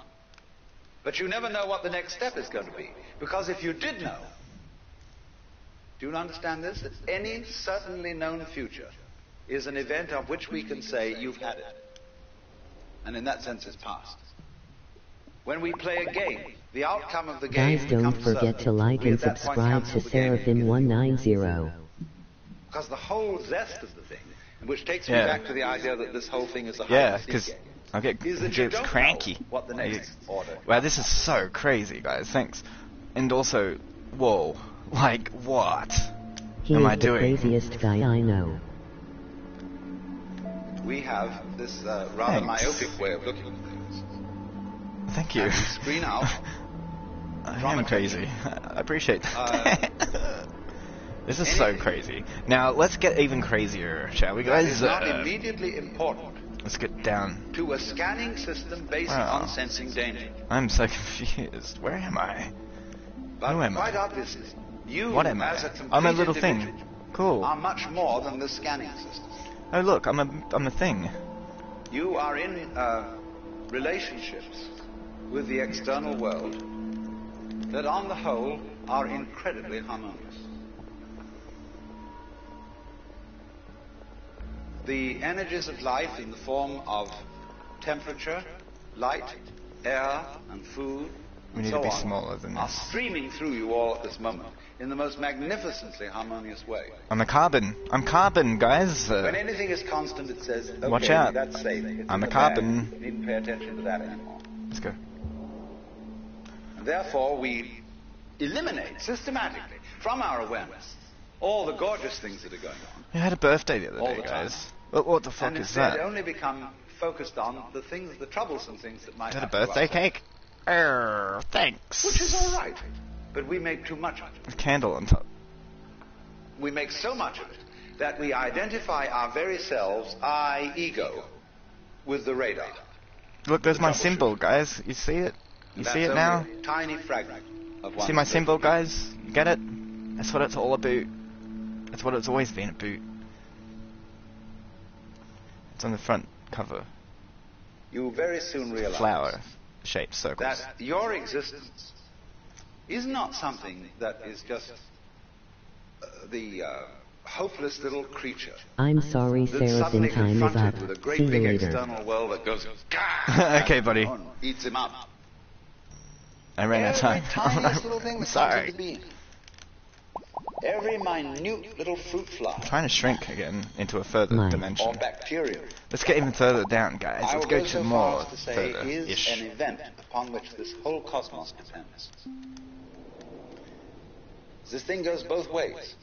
But you never know what the next step is going to be. Because if you did know, do you understand this? That any certainly known future is an event of which we can say, you've had it. And in that sense, it's past. When we play a game, the outcome of the game Guys, don't becomes forget certain. to like We and at that point subscribe cancel to the game and begin Seraphim190. because the whole zest of the thing, which takes me Yeah. back to the idea that this whole thing is a Yeah, hide-and-seek because game, I get is that you it's don't cranky. know what the next order. Wow, this is so crazy, guys. Thanks. And also, whoa, like what? He Am is I the doing? craziest guy I know. we have this rather Thanks. myopic way of looking at things. Thank you. And we screen out I am crazy. I appreciate that. This is so crazy. Now, let's get even crazier, shall we, that guys? is not immediately important Let's get down. to a scanning system based Wow. on sensing danger. I'm so confused. Where am I? But Who am I? quite obviously, you What am I? as a complete I'm a little thing. individual Cool. are much more than the scanning system. Oh look, I'm a thing. You are in relationships with the external world that on the whole are incredibly harmonious. The energies of life in the form of temperature, light, air, and food, We and need so to be on, smaller than are this. streaming through you all at this moment in the most magnificently harmonious way. I'm a carbon. I'm carbon, guys. When anything is constant, it says, okay, Watch out. that's safe. It's I'm in a the bag. carbon. You needn't pay attention to that anymore. Let's go. And therefore, we eliminate systematically from our awareness all the gorgeous things that are going on. I had a birthday the other All day, the time. guys. What the fuck And is instead that? only become focused on the things, the troublesome things that might Is that a happen to birthday us. cake? Thanks. Which is all right. But we make too much of it. A candle on top. We make so much of it that we identify our very selves, I, ego, with the radar. Look, there's my troubleshoot. symbol, guys. You see it? You That's see it only now? a tiny fragment of See one's my symbol, personal guys? You get it? That's what it's all about. That's what it's always been about. It's on the front cover. You very soon realize Flower shaped circles. that your existence is not something that is just the hopeless little creature I'm sorry, that's Seraphin, suddenly time is up. confronted with a See great you big later. external world that goes, "Gah!" Okay, buddy. and eats him up. I ran out of time. Every tiniest little thing I'm that comes sorry. into being. Every minute little fruit fly I'm trying to shrink again into a further Mine. dimension. or bacteria, Let's get even further down, guys. I Let's will go go to so more far as to say is further-ish. an event upon which this whole cosmos depends. This thing goes both ways.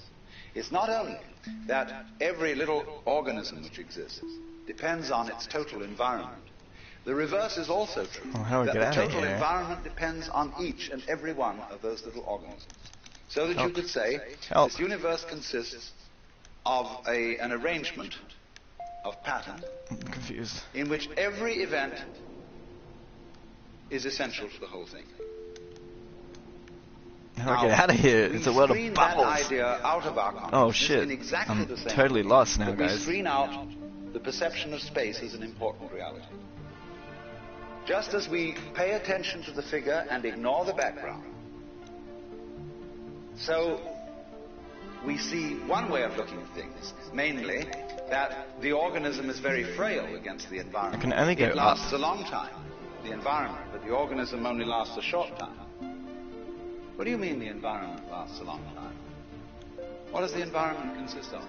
It's not only that every little organism which exists depends on its total environment. The reverse is also true. Oh, how do we that get the out of total here? environment depends on each and every one of those little organisms. So that you Help. could say Help. this universe consists of an arrangement of pattern I'm confused. in which every event is essential to the whole thing. How do I get out of here? we It's a world of screen that bubbles. idea out of our consciousness Oh shit. in exactly I'm the same totally way lost now, that we guys. screen out the perception of space as an important reality. Just as we pay attention to the figure and ignore the background, so we see one way of looking at things, mainly that the organism is very frail against the environment. I can only go it lasts up. a long time, the environment, but the organism only lasts a short time. What do you mean the environment lasts a long time? What does the environment consist of?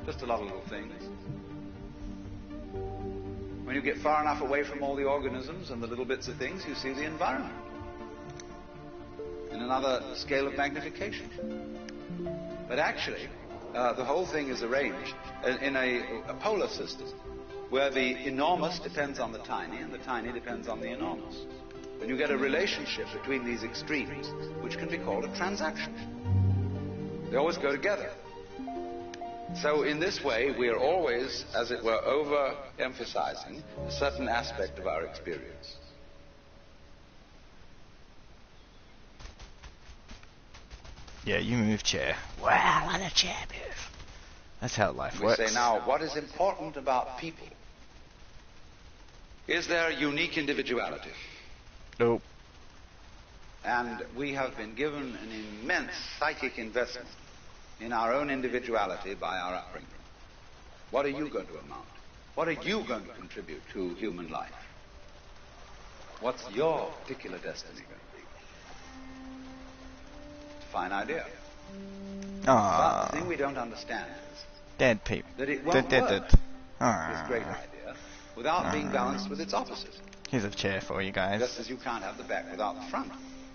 Just a lot of little things. When you get far enough away from all the organisms and the little bits of things, you see the environment in another scale of magnification. But actually, the whole thing is arranged in a polar system where the enormous depends on the tiny and the tiny depends on the enormous. And you get a relationship between these extremes, which can be called a transaction. They always go together. So in this way, we are always, as it were, overemphasizing a certain aspect of our experience. Yeah, you move, chair. Wow, let a chair move. That's how life We works. say now, what is important about people is their unique individuality. Nope. And we have been given an immense psychic investment in our own individuality by our upbringing. What are you going to amount? What are you going to contribute to human life? What's your particular destiny going to be? It's a fine idea. But the Aww. thing we don't understand is Dead people. that it won't work, this great Aww. idea, without being balanced with its opposite. Here's a chair for you guys. Just as you can't have the back without the front.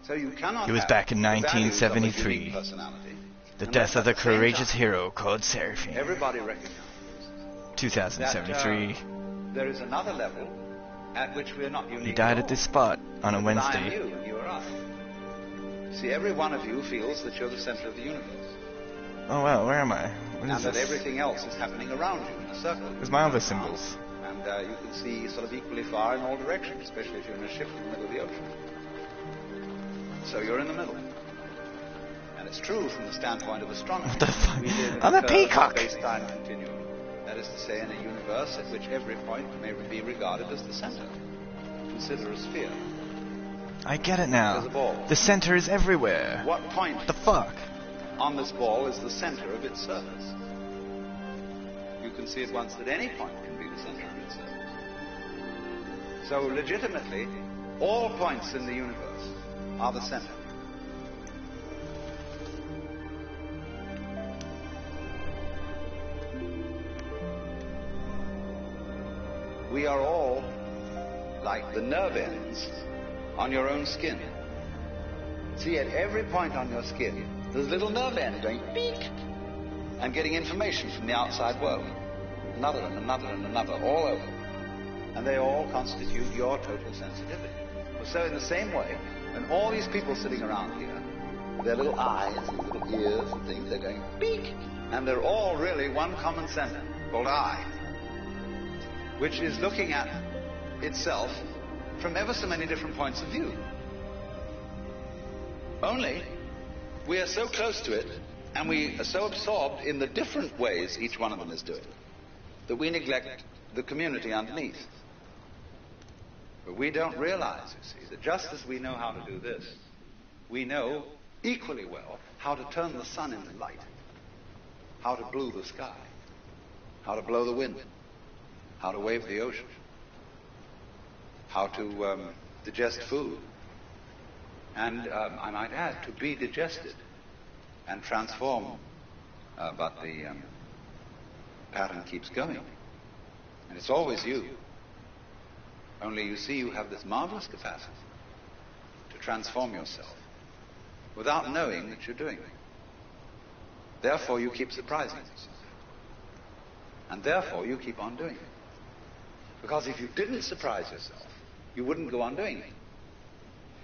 So you cannot It was have back in the values of a 1973. unique personality The unless death of at the same courageous time hero called Seraphim. everybody recognizes 2073. There is another level at which we're not unique. He died at this spot on a But I am Wednesday. you and you are I. See, every one of you feels that you're the center of the universe. Oh wow, where am I? What And is that this? everything else is happening around you in a circle. Where's my other symbols? And you can see sort of equally far in all directions, especially if you're in a ship in the middle of the ocean. So you're in the middle. And it's true from the standpoint of astronomy. What the fuck? We live in I'm a curved peacock! space-time continuum. That is to say, in a universe at which every point may be regarded as the center. Consider a sphere. I get it now. There's a ball. The center is everywhere. What point What the fuck? on this ball is the center of its surface? You can see at once that any point can be the center of its surface. So legitimately, all points in the universe are the center. We are all like the nerve ends on your own skin. See, at every point on your skin, there's a little nerve end going beep and getting information from the outside world. Another and another and another, all over. And they all constitute your total sensitivity. So in the same way, when all these people sitting around here, with their little eyes and little ears and things, they're going beep, and they're all really one common center called I, which is looking at itself from ever so many different points of view. Only, we are so close to it, and we are so absorbed in the different ways each one of them is doing, that we neglect the community underneath. But we don't realize, you see, that just as we know how to do this, we know equally well how to turn the sun into light, how to blue the sky, how to blow the wind, how to wave the ocean, how to digest food, and I might add, to be digested and transform. But the pattern keeps going, and it's always you. Only you see, you have this marvelous capacity to transform yourself without knowing that you're doing it. Therefore, you keep surprising yourself, and therefore you keep on doing it. Because if you didn't surprise yourself, you wouldn't go on doing it.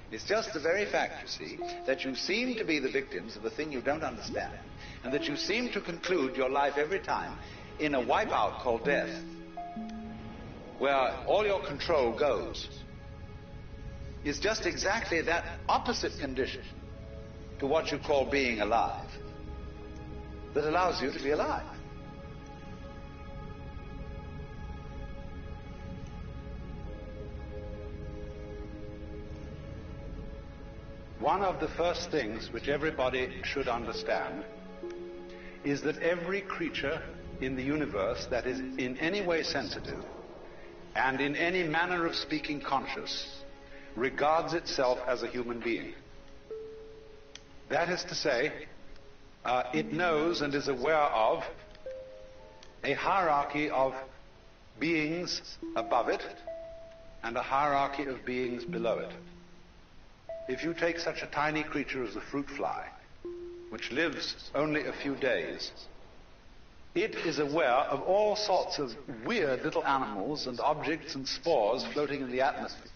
It's just the very fact, you see, that you seem to be the victims of a thing you don't understand, and that you seem to conclude your life every time in a wipeout called death, where all your control goes, is just exactly that opposite condition to what you call being alive, that allows you to be alive. One of the first things which everybody should understand is that every creature in the universe that is in any way sensitive and in any manner of speaking conscious regards itself as a human being. That is to say, it knows and is aware of a hierarchy of beings above it and a hierarchy of beings below it. If you take such a tiny creature as the fruit fly, which lives only a few days, it is aware of all sorts of weird little animals and objects and spores floating in the atmosphere.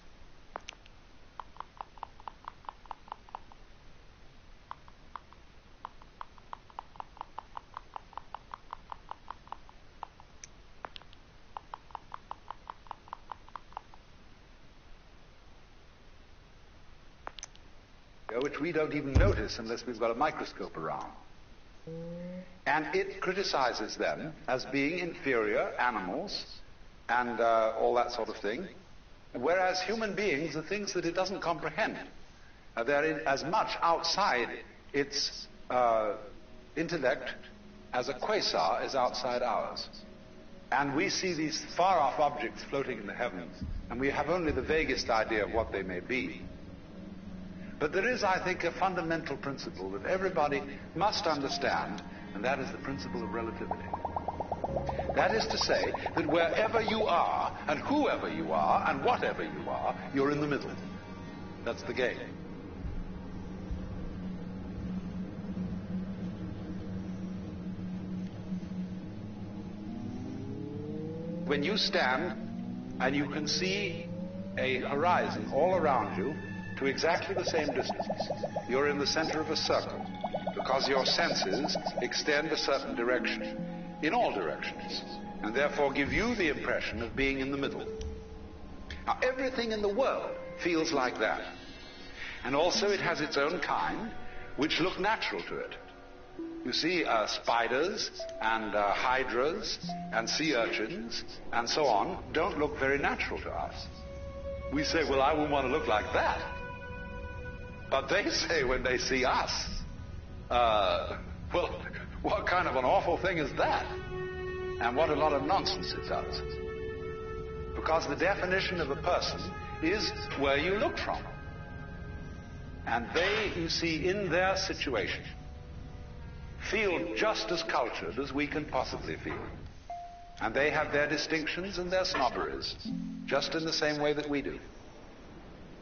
Which we don't even notice unless we've got a microscope around. And it criticizes them as being inferior animals and all that sort of thing, whereas human beings are things that it doesn't comprehend. They're as much outside its intellect as a quasar is outside ours. And we see these far-off objects floating in the heavens, and we have only the vaguest idea of what they may be. But there is, I think, a fundamental principle that everybody must understand, and that is the principle of relativity. That is to say that wherever you are, and whoever you are, and whatever you are, you're in the middle. That's the game. when you stand and you can see a horizon all around you to exactly the same distance, you're in the center of a circle because your senses extend a certain direction in all directions and therefore give you the impression of being in the middle. Now, everything in the world feels like that. And also it has its own kind, which look natural to it. You see, spiders and hydras and sea urchins and so on don't look very natural to us. We say, well, I wouldn't want to look like that. But they say when they see us, well, what kind of an awful thing is that? And what a lot of nonsense it does. Because the definition of a person is where you look from. And they, you see, in their situation, feel just as cultured as we can possibly feel. And they have their distinctions and their snobberies, just in the same way that we do.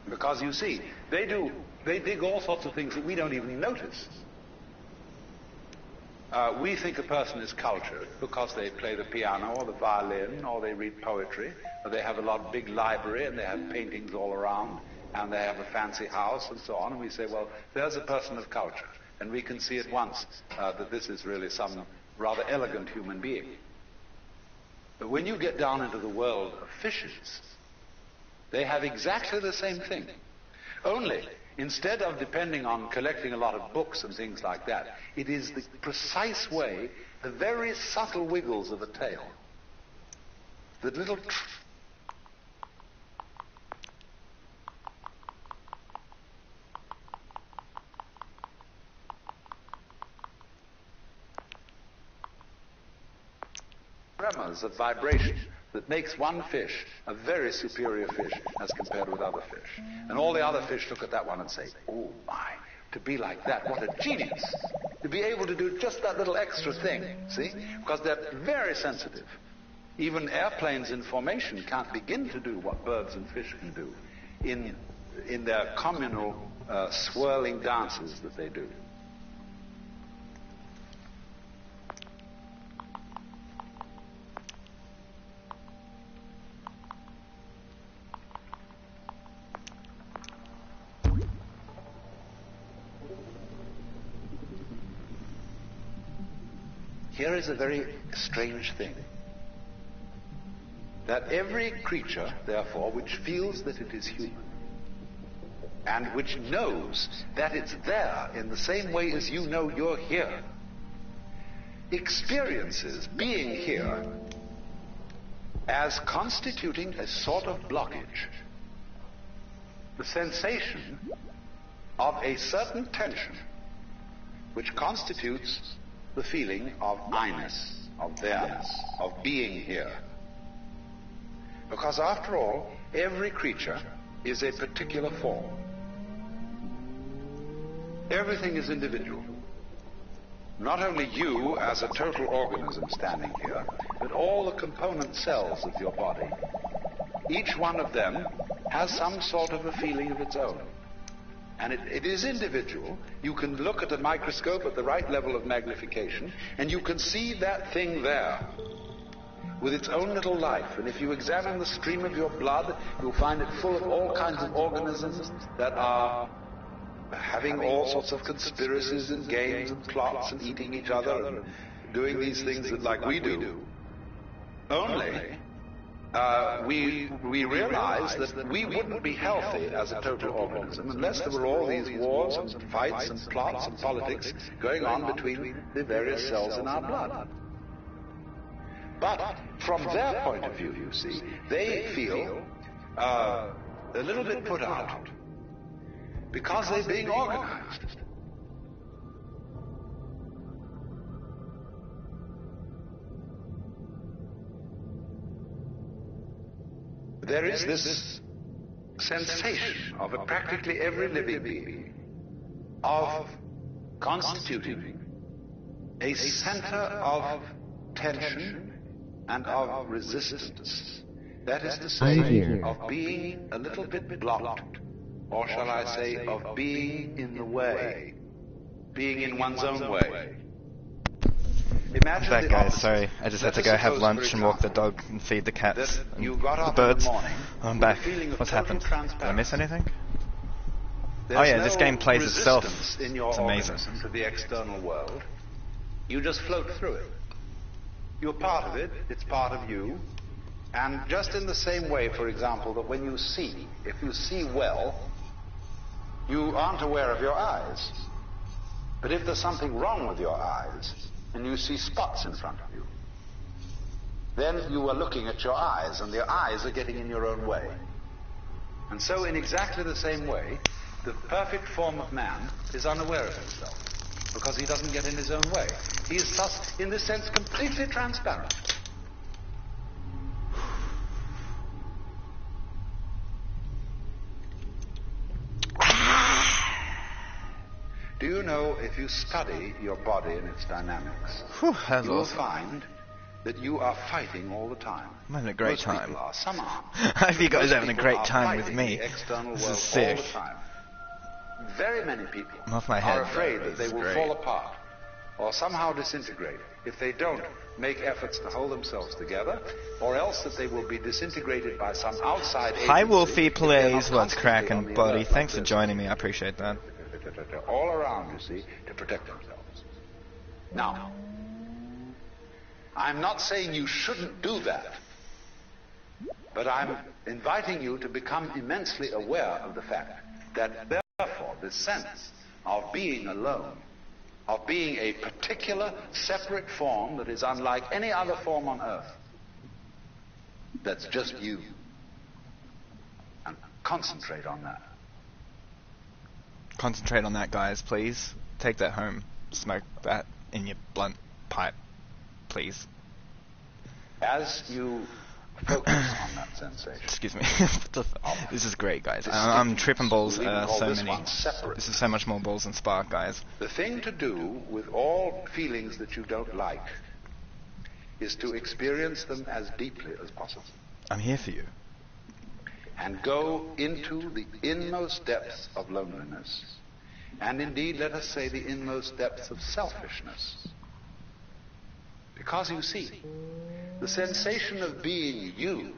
Because, you see, they dig all sorts of things that we don't even notice. We think a person is cultured because they play the piano or the violin or they read poetry or they have a big library and they have paintings all around and they have a fancy house and so on, and we say, well, there's a person of culture, and we can see at once that this is really some rather elegant human being. But when you get down into the world of fishes, they have exactly the same thing. Only, instead of depending on collecting a lot of books and things like that, it is the precise way, the very subtle wiggles of a tail, the little tremors of vibration that makes one fish a very superior fish as compared with other fish. And all the other fish look at that one and say, oh my, to be like that, what a genius. To be able to do just that little extra thing, see? Because they're very sensitive. Even airplanes in formation can't begin to do what birds and fish can do in their communal swirling dances that they do. Here is a very strange thing. That every creature, therefore, which feels that it is human, and which knows that it's there in the same way as you know you're here, experiences being here as constituting a sort of blockage. The sensation of a certain tension which constitutes the feeling of I-ness, of there-ness, of being here. Because after all, every creature is a particular form. Everything is individual. Not only you as a total organism standing here, but all the component cells of your body. Each one of them has some sort of a feeling of its own. And it is individual. You can look at a microscope at the right level of magnification, and you can see that thing there with its own little life. And if you examine the stream of your blood, you'll find it full of all kinds of organisms that are having all sorts of conspiracies and games and plots and eating each other and doing these things that, like we do. Only we realize that we wouldn't be healthy as a total organism unless there were all these wars and fights and plots and politics going on between the various cells in our blood. But from their point of view, you see, they feel a little bit put out because they're being organized. There is this sensation of practically every living being of constituting a center of tension and of resistance. That is to say, of being a little bit blocked, or shall I say, of being in the way, being in one's own way. Imagine Back, the guys. opposite. Sorry, I just had to Let go us have suppose, lunch for and walk the example, dog and feed the cats that and you got the up birds. in the morning I'm with back. a feeling of What's total happened? Did I miss transparency. anything? There's Oh yeah, this no game plays itself. resistance in your It's amazing. organism to the external world. You just float through it. You're part of it, it's part of you. And just in the same way, for example, that when you see, if you see well, you aren't aware of your eyes. But if there's something wrong with your eyes, and you see spots in front of you, then you are looking at your eyes, and your eyes are getting in your own way. And so in exactly the same way, the perfect form of man is unaware of himself, because he doesn't get in his own way. He is thus, in this sense, completely transparent. Do you know, if you study your body and its dynamics, Whew, that was you will awesome. find that you are fighting all the time. I'm having a great Most time. people are, some aren't. I hope you guys Most are having a people great are time with fighting me. the external This world is sick. all the time. Very many people I'm off my head, are afraid though. that This they is will great. fall apart or somehow disintegrate if they don't make efforts to hold themselves together, or else that they will be disintegrated by some outside agency. Hi Wolfie if they're not plays, what's constantly on cracking, the buddy? alert Thanks like for this. joining me, I appreciate that. All around, you see, to protect themselves. Now, I'm not saying you shouldn't do that, but I'm inviting you to become immensely aware of the fact that therefore this sense of being alone, of being a particular separate form that is unlike any other form on earth, that's just you. And concentrate on that. Concentrate on that, guys, please. Take that home. Smoke that in your blunt pipe, please. As you focus on that sensation. Excuse me. This is great, guys. I'm tripping balls We'll even call so this many. one separate. This is so much more balls than Spark, guys. The thing to do with all feelings that you don't like is to experience them as deeply as possible. I'm here for you. And go into the inmost depths of loneliness. And indeed, let us say, the inmost depths of selfishness. Because you see, the sensation of being you,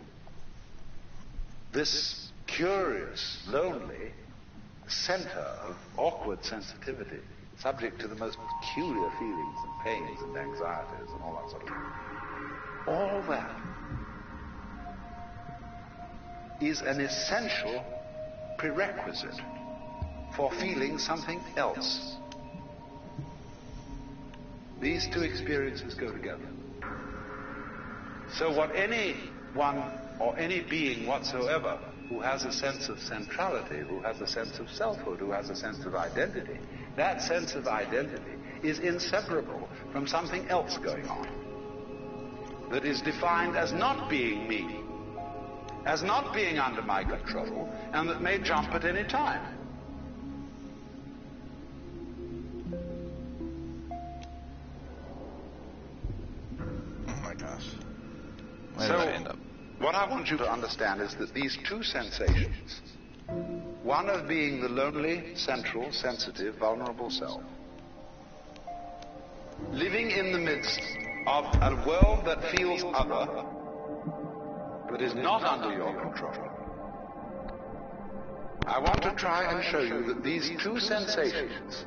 this curious, lonely center of awkward sensitivity, subject to the most peculiar feelings and pains and anxieties and all that sort of thing, all that is an essential prerequisite for feeling something else. These two experiences go together. So what anyone or any being whatsoever who has a sense of centrality, who has a sense of selfhood, who has a sense of identity, that sense of identity is inseparable from something else going on that is defined as not being me, as not being under my control, and that may jump at any time. Oh my gosh. Where So, did I end up? what I want you to understand is that these two sensations, one of being the lonely, central, sensitive, vulnerable self, living in the midst of a world that feels other, that is not under your control. I want to try and show you that these two sensations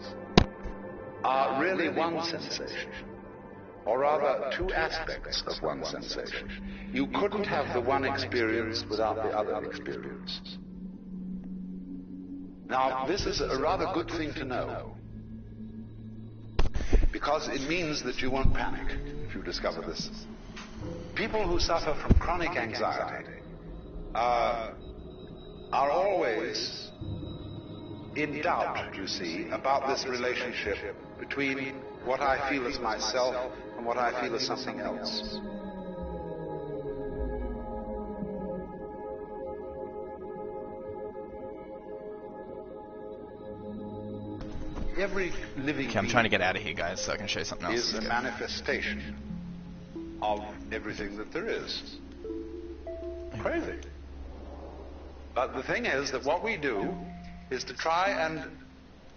are really one sensation, or rather two aspects of one sensation. You couldn't have the one experience without the other experience. Now, this is a rather good thing to know, because it means that you won't panic if you discover this. People who suffer from chronic anxiety are always in doubt, you see, about this relationship between what I feel as myself and what I feel as something else. Every living Okay, I'm trying to get out of here, guys, so I can show you something else. is a manifestation of everything that there is. Crazy. But the thing is that what we do is to try and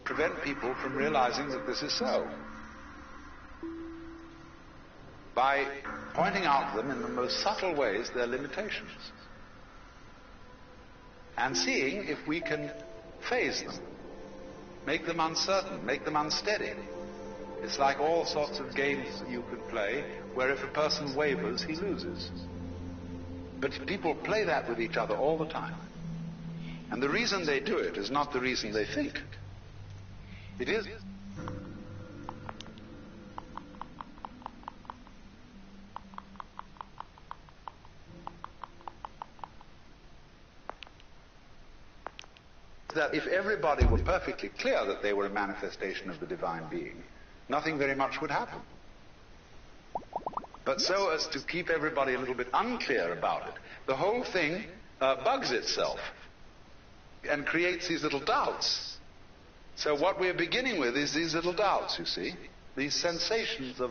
prevent people from realizing that this is so. by pointing out to them in the most subtle ways their limitations and seeing if we can phase them, make them uncertain, make them unsteady. It's like all sorts of games that you can play where if a person wavers, he loses. But people play that with each other all the time. And the reason they do it is not the reason they think. It is that if everybody were perfectly clear that they were a manifestation of the divine being, nothing very much would happen. But so as to keep everybody a little bit unclear about it, the whole thing bugs itself and creates these little doubts. So what we're beginning with is these little doubts, you see, these sensations of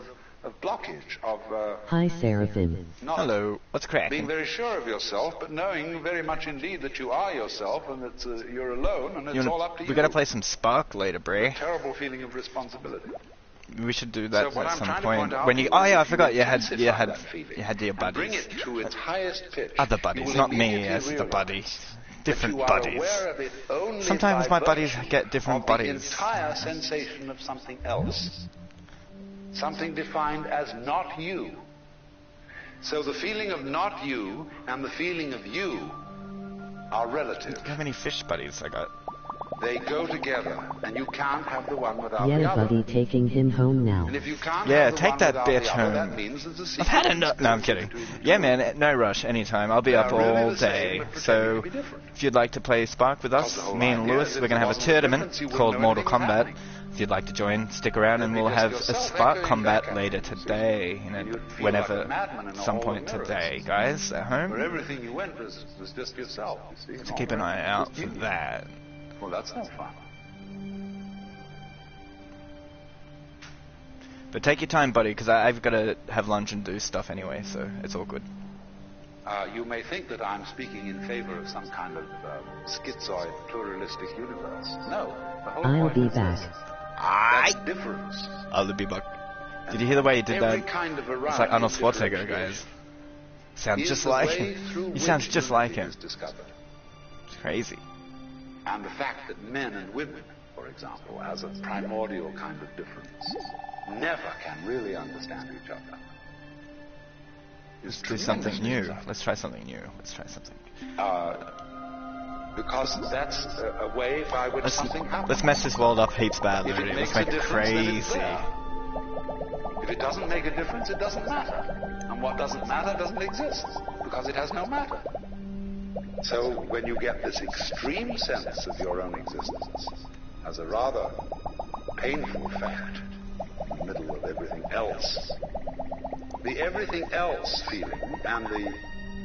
blockage, of Hi, Seraphim. Hello, what's cracking? being very sure of yourself, but knowing very much indeed that you are yourself and that you're alone and it's all up to you. We gotta play some Spark later, Bray. A terrible feeling of responsibility. We should do that So what at I'm some trying to point. point out When you, is oh yeah, I if forgot you you had intensify that feeling your and bring buddies. it to its highest pitch. Other you buddies, will not me immediately as the realize buddy. that Different you are buddies. aware of it only Sometimes by my buddies virtue get different of buddies. The entire sensation of something else. Something defined as not you. So the feeling of not you and the feeling of you are relative. Look how many fish buddies I got. They go together, and you can't have the one without Yeah, the other. buddy, taking him home now. And if you can't Yeah, have the take one that without bitch the other, home. that means there's a I've secret had enough. No, I'm conspiracy kidding. between the Yeah, two. man, no rush, anytime. I'll be They up are really all the same, day. but pretending So, to be different. if you'd like to play Spark with Because us, the whole me and idea Lewis, is we're if going to there have a wasn't a tournament difference, you wouldn't called know Mortal anything was Kombat. happening. If you'd like to join, stick around and You'd be we'll just have a yourself Spark echoing Combat back at later it, you see. today. And you'd feel Whenever, like a madman in a some hall point of mirrors. today, guys, at Where home. everything you went was just yourself, you see. So keep an eye out for that. Well, that's no fun. But take your time, buddy, because I've got to have lunch and do stuff anyway, so it's all good. You may think that I'm speaking in favor of some kind of schizoid, pluralistic universe. No. The whole I'll point be is back. this. Aye. That's difference. I'll be back. Did you hear the way he did Every that? kind of It's variety like Arnold of Schwarzenegger, differentiation guys. Sounds is just the like way him. through He which sounds just like unity him. is discovered. It's crazy. And the fact that men and women, for example, as a primordial kind of difference, never can really understand each other. Let's do something new. Let's try something new. Let's try something. Because that's a way by which something happens. Let's mess this world up heaps bad, If it Lodi. makes Let's make a it difference, then it's crazy. there. If it doesn't make a difference, it doesn't matter. And what doesn't matter doesn't exist, because it has no matter. So when you get this extreme sense of your own existence as a rather painful fact in the middle of everything else, the everything else feeling and the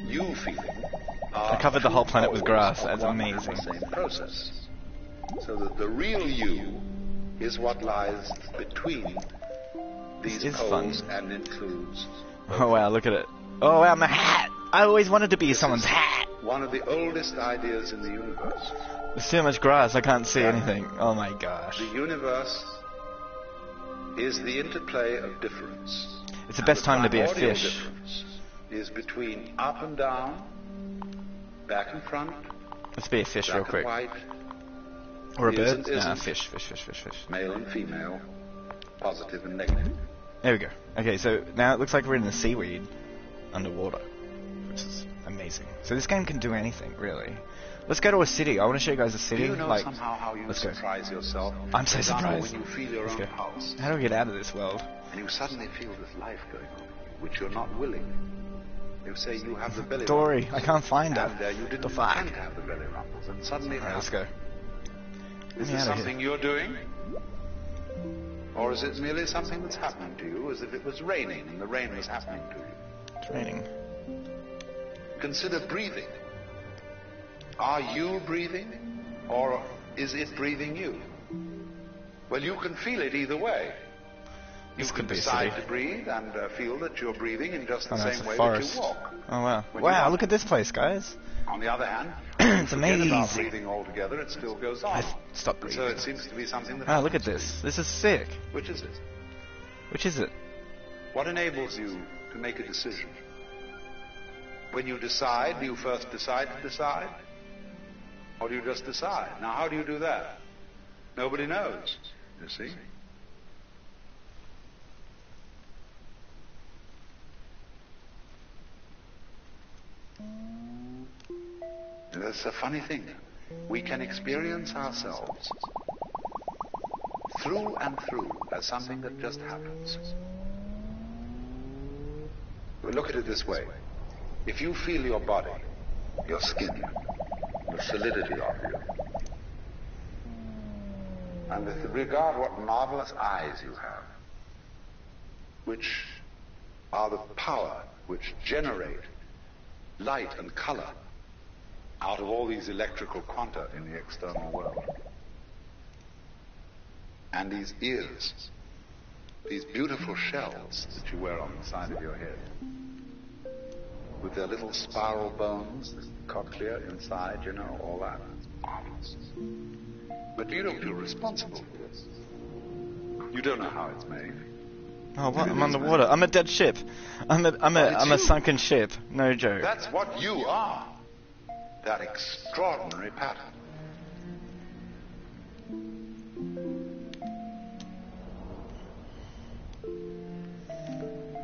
you feeling are I covered the whole planet with grass. of That's one and amazing. the same process. So that the real you is what lies between these This is poles fun. and includes Oh wow, look at it. Oh wow, my hat! I always wanted to be someone's hat! one of the oldest ideas in the universe. There's too much grass, I can't see anything. Oh my gosh. The universe is the interplay of difference. It's the best time to be a primordial fish. difference is between up and down, back and front, Let's be a fish real black quick. and white, Or a is bird? and Nah, isn't. fish. male and female, positive and negative. There we go. Okay, so now it looks like we're in the seaweed underwater, which is amazing. So this game can do anything, really. Let's go to a city. I want to show you guys a Do city. you know like, somehow how you let's go. surprise yourself? I'm so For example, surprised. when you feel your Let's own go. pulse, How do we get out of this world? and you suddenly feel this life going on, which you're not willing. You say you have the belly Dory, rumbles, I can't find her. and you didn't The fuck? intend to have the belly rumbles, and suddenly it Alright, let's happens. go. Is Get me it out of something you're doing? Or is it merely something that's happening to you, as if it was raining and the rain was happening to you? It's raining. Consider breathing. Are you breathing, or is it breathing you? Well, you can feel it either way. You This can could be a decide city. to breathe and feel that you're breathing in just the Oh no, it's same a way forest. that you walk. Oh wow. When you Wow, walk. look at this place, guys. On the other hand, It's forget about amazing. breathing altogether, it still goes on. Stop And so breathing. it seems to be something that Oh, look at happens to this. This is sick. you. Which is it? Which is it? What enables you to make a decision? When you decide, do you first decide to decide? Or do you just decide? Now, how do you do that? Nobody knows, you see. That's a funny thing. We can experience ourselves through and through as something that just happens. We look at it this way. If you feel your body, your skin, the solidity of you, and with regard what marvelous eyes you have, which are the power which generate light and color out of all these electrical quanta in the external world. And these ears, these beautiful shells that you wear on the side of your head, with their little spiral bones, the cochlea inside, you know, all that. Marvelous. But you don't feel responsible for this. You don't know how it's made. Oh, what? I'm underwater. I'm a dead ship. I'm a sunken ship. No joke. That's what you are. That extraordinary pattern.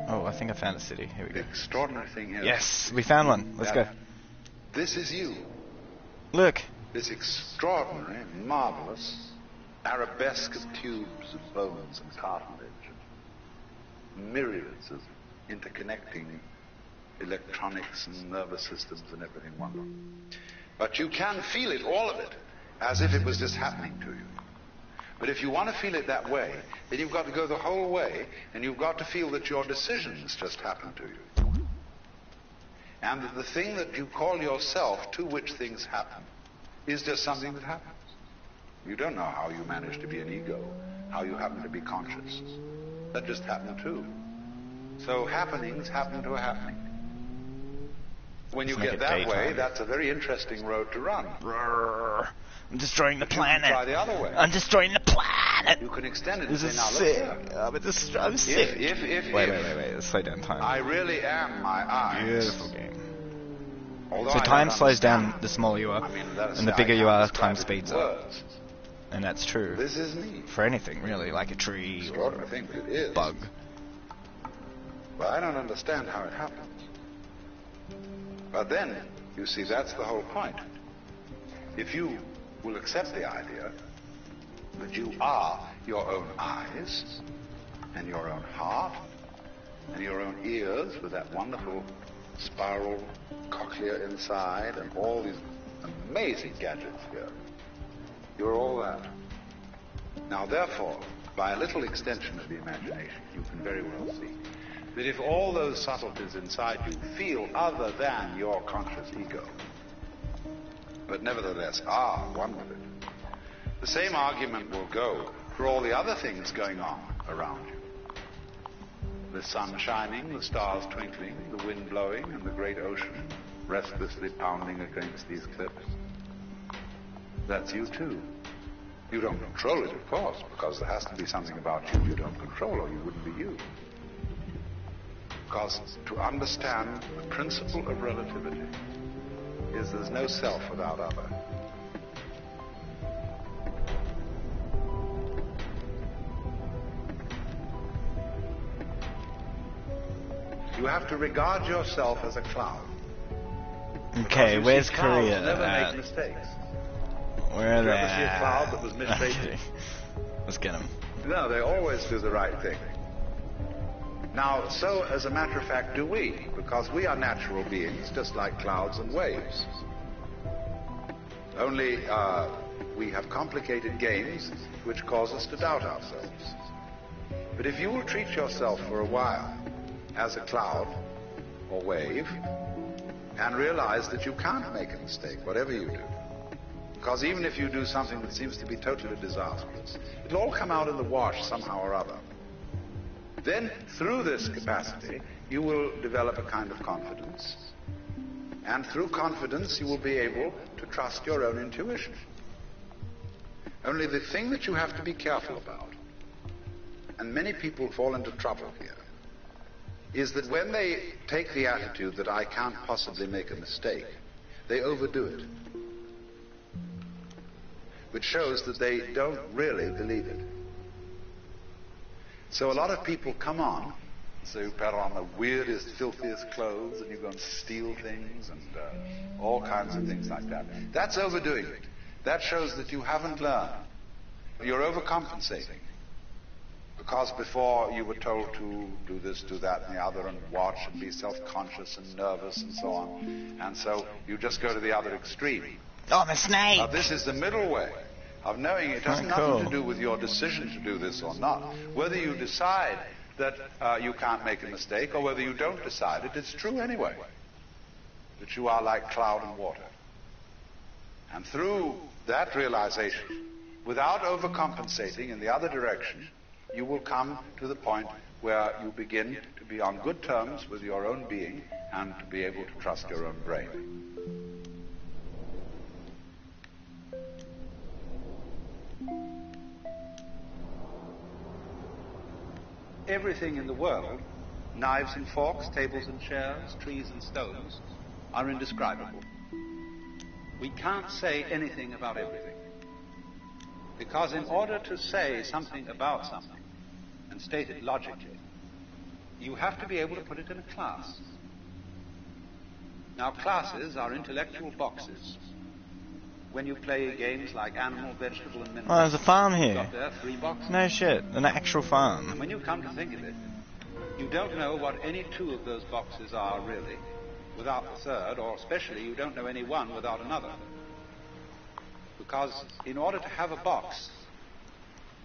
Oh, I think I found a city. Here we go. The extraordinary thing is... Yes, we found one. Let's go. This is you. Look. This extraordinary, marvelous arabesque of tubes of bones and cartilage. Myriads of interconnecting electronics and nervous systems and everything wonderful. But you can feel it, all of it, as if it was just happening to you. But if you want to feel it that way, then you've got to go the whole way, and you've got to feel that your decisions just happen to you. And that the thing that you call yourself, to which things happen, is just something that happens. You don't know how you manage to be an ego, how you happen to be conscious. That just happened too. So happenings happen to a happening. When you get that way, that's a very interesting road to run. I'm destroying the planet. You can try the other way. I'm destroying the planet. You can extend it and This say, is now look sick. here. I'm sick. Wait. Let's slow down time. I really am my eyes. Beautiful game. Although So I time don't slows down understand. the smaller you are, I mean, let us and the say bigger I you can't are, describe time it in speeds up. words. And that's true. This is me. For anything, really, like a tree or Extraordinary thing that it is. bug. But I don't understand how it happens. But then, you see, that's the whole point. If you will accept the idea that you are your own eyes, and your own heart, and your own ears with that wonderful spiral cochlea inside, and all these amazing gadgets here, you're all that. Now, therefore, by a little extension of the imagination, you can very well see that if all those subtleties inside you feel other than your conscious ego, but nevertheless are one with it, the same argument will go for all the other things going on around you. The sun shining, the stars twinkling, the wind blowing, and the great ocean restlessly pounding against these cliffs. That's you too. You don't control it, of course, because there has to be something about you don't control, or you wouldn't be you. Because to understand the principle of relativity is there's no self without other. You have to regard yourself as a cloud. Okay, Because where's clouds Korea never at? make mistakes. Where are Did they you ever see a cloud that was Okay. mistreated? Let's get them. No, they always do the right thing. Now, so as a matter of fact do we, because we are natural beings, just like clouds and waves. Only we have complicated games which cause us to doubt ourselves. But if you will treat yourself for a while as a cloud or wave, and realize that you can't make a mistake, whatever you do, because even if you do something that seems to be totally disastrous, it'll all come out in the wash somehow or other. Then, through this capacity, you will develop a kind of confidence. And through confidence, you will be able to trust your own intuition. Only the thing that you have to be careful about, and many people fall into trouble here, is that when they take the attitude that I can't possibly make a mistake, they overdo it, which shows that they don't really believe it. So a lot of people come on, so you put on the weirdest, filthiest clothes, and you go and steal things, and all kinds of things like that. That's overdoing it. That shows that you haven't learned. You're overcompensating. Because before you were told to do this, do that, and the other, and watch, and be self-conscious and nervous, and so on. And so you just go to the other extreme. Oh, the snake! Now, this is the middle way of knowing it has nothing to do with your decision to do this or not. Whether you decide that you can't make a mistake, or whether you don't decide it, it's true anyway. That you are like cloud and water. And through that realization, without overcompensating in the other direction, you will come to the point where you begin to be on good terms with your own being and to be able to trust your own brain. Everything in the world, knives and forks, tables and chairs, trees and stones, are indescribable. We can't say anything about everything. Because in order to say something about something and state it logically, you have to be able to put it in a class. Now, classes are intellectual boxes. When you play games like animal, vegetable, and mineral, Oh, there's a farm you've here. got there 3 boxes. No shit, an actual And farm. when you come to think of it, you don't know what any 2 of those boxes are really, without the third, or especially you don't know any one without another. Because in order to have a box,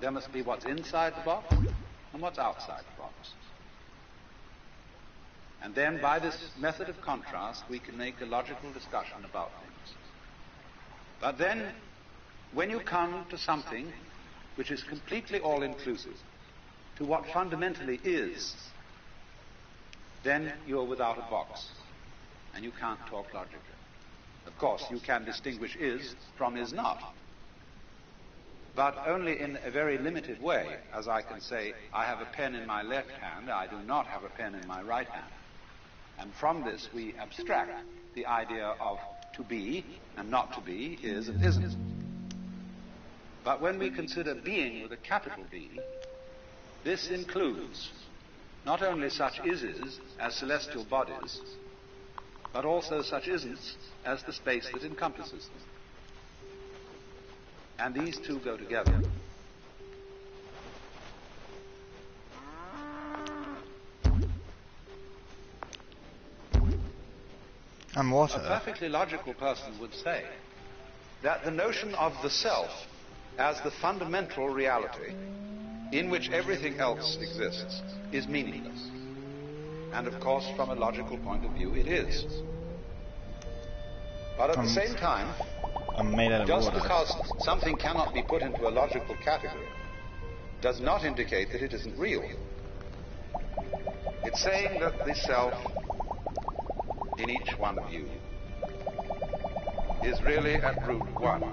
there must be what's inside the box and what's outside the box. And then by this method of contrast, we can make a logical discussion about things. But then, when you come to something which is completely all-inclusive, to what fundamentally is, then you're without a box, and you can't talk logically. Of course, you can distinguish is from is not, but only in a very limited way, as I can say, I have a pen in my left hand, I do not have a pen in my right hand. And from this we abstract the idea of to be and not to be, is and isn't. But when we consider being with a capital B, this includes not only such is as celestial bodies, but also such isn'ts as the space that encompasses them. And these two go together. And water. A perfectly logical person would say that the notion of the self as the fundamental reality in which everything else exists is meaningless. And of course, from a logical point of view, it is. But at the same time, I'm made out of just water. because something cannot be put into a logical category does not indicate that it isn't real. It's saying that the self in each one of you is really at root one.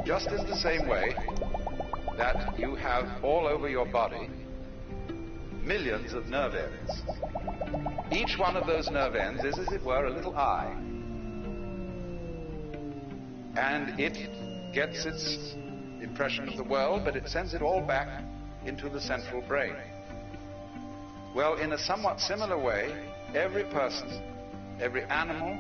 Just in the same way that you have all over your body millions of nerve ends. Each one of those nerve ends is, as it were, a little eye. And it gets its impression of the world, but it sends it all back into the central brain. Well, in a somewhat similar way, every person, every animal,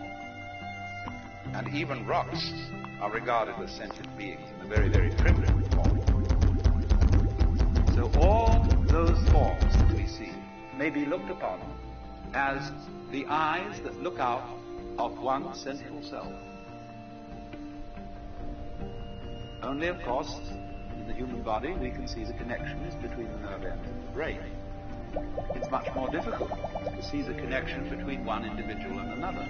and even rocks are regarded as sentient beings in a very, very primitive form. So all those forms that we see may be looked upon as the eyes that look out of one central self. Only, of course, in the human body we can see the connections between the nerve ends and the brain. It's much more difficult to see the connection between one individual and another.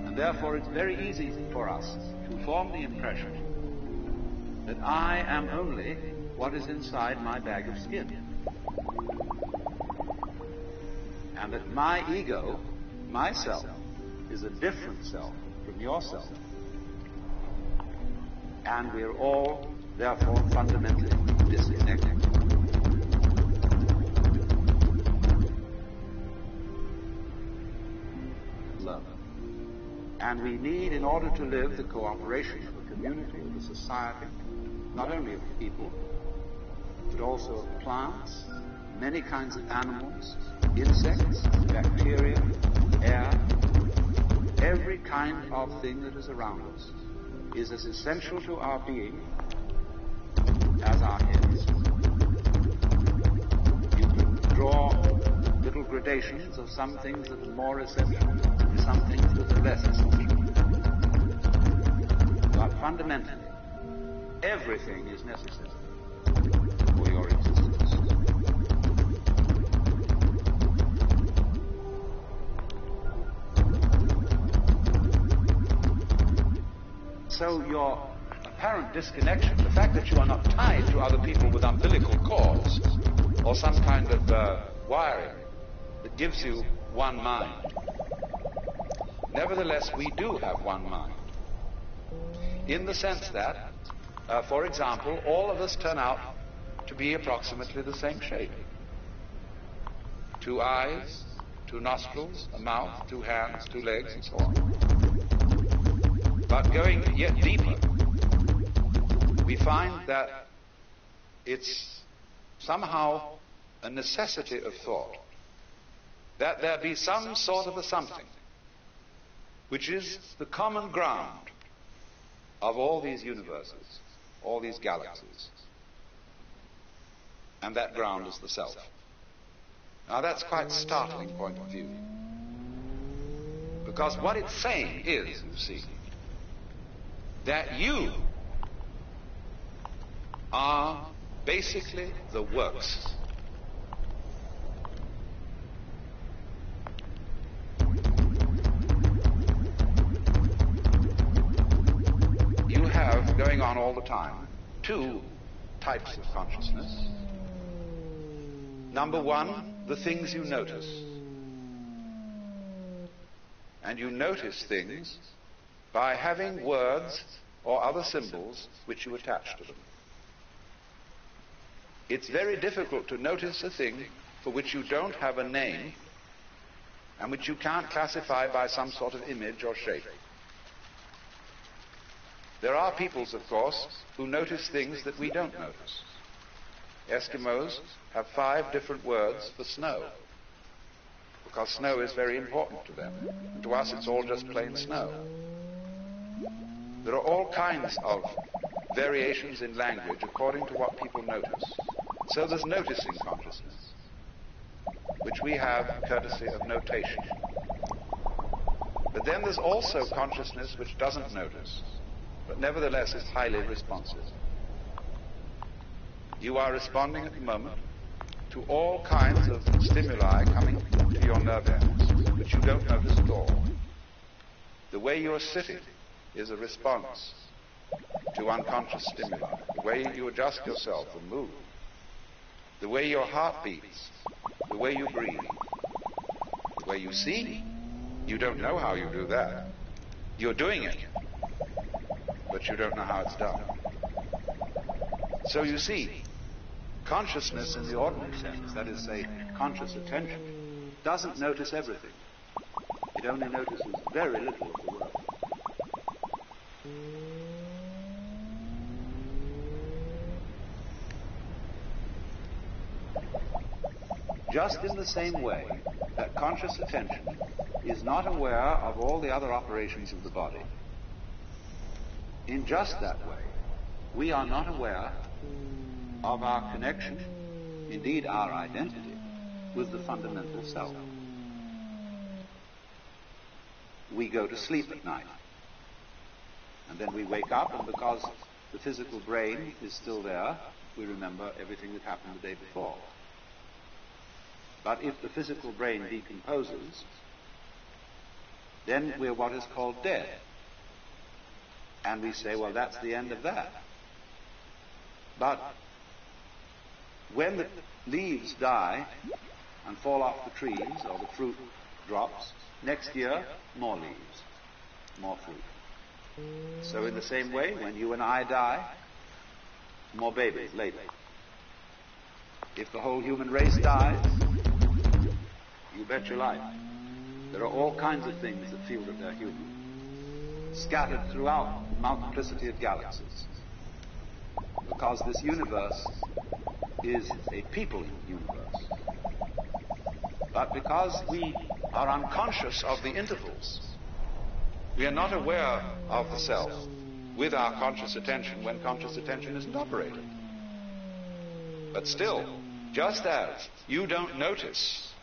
And therefore it's very easy for us to form the impression that I am only what is inside my bag of skin. And that my ego, myself, is a different self from yourself. And we're all, therefore, fundamentally disconnected. And we need, in order to live, the cooperation of a community, of a society, not only of people, but also of plants, many kinds of animals, insects, bacteria, air. Every kind of thing that is around us is as essential to our being as our heads. You can draw little gradations of some things that are more essential and some things that are less essential. But fundamentally, everything is necessary for your existence. So your apparent disconnection, the fact that you are not tied to other people with umbilical cords or some kind of wiring that gives you one mind. Nevertheless, we do have one mind, in the sense that, for example, all of us turn out to be approximately the same shape. 2 eyes, 2 nostrils, a mouth, 2 hands, 2 legs, and so on. But going yet deeper, we find that it's somehow a necessity of thought that there be some sort of a something which is the common ground of all these universes, all these galaxies. And that ground is the self. Now that's quite a startling point of view, because what it's saying is, you see, that you are basically the works. You have, going on all the time, 2 types of consciousness. Number 1, the things you notice. And you notice things by having words or other symbols which you attach to them. It's very difficult to notice a thing for which you don't have a name and which you can't classify by some sort of image or shape. There are peoples, of course, who notice things that we don't notice. Eskimos have 5 different words for snow, because snow is very important to them. And to us, it's all just plain snow. There are all kinds of variations in language according to what people notice. So there's noticing consciousness, which we have courtesy of notation. But then there's also consciousness which doesn't notice, but nevertheless is highly responsive. You are responding at the moment to all kinds of stimuli coming to your nerve ends, which you don't notice at all. The way you're sitting is a response to unconscious stimuli. The way you adjust yourself and move, the way your heart beats, the way you breathe, the way you see. You don't know how you do that. You're doing it, but you don't know how it's done. So you see, consciousness in the ordinary sense, that is, say, conscious attention, doesn't notice everything. It only notices very little of the world. Just in the same way that conscious attention is not aware of all the other operations of the body, in just that way, we are not aware of our connection, indeed our identity, with the fundamental self. We go to sleep at night, and then we wake up, and because the physical brain is still there, we remember everything that happened the day before. But if the physical brain decomposes, then we're what is called dead. And we say, well, that's the end of that. But when the leaves die and fall off the trees, or the fruit drops, next year, more leaves, more fruit. So in the same way, when you and I die, more babies later. If the whole human race dies, you bet your life. There are all kinds of things that feel that they're human. scattered throughout the multiplicity of galaxies. Because this universe is a people universe. But because we are unconscious of the intervals, we are not aware of the self with our conscious attention when conscious attention isn't operating. But still, just as you don't notice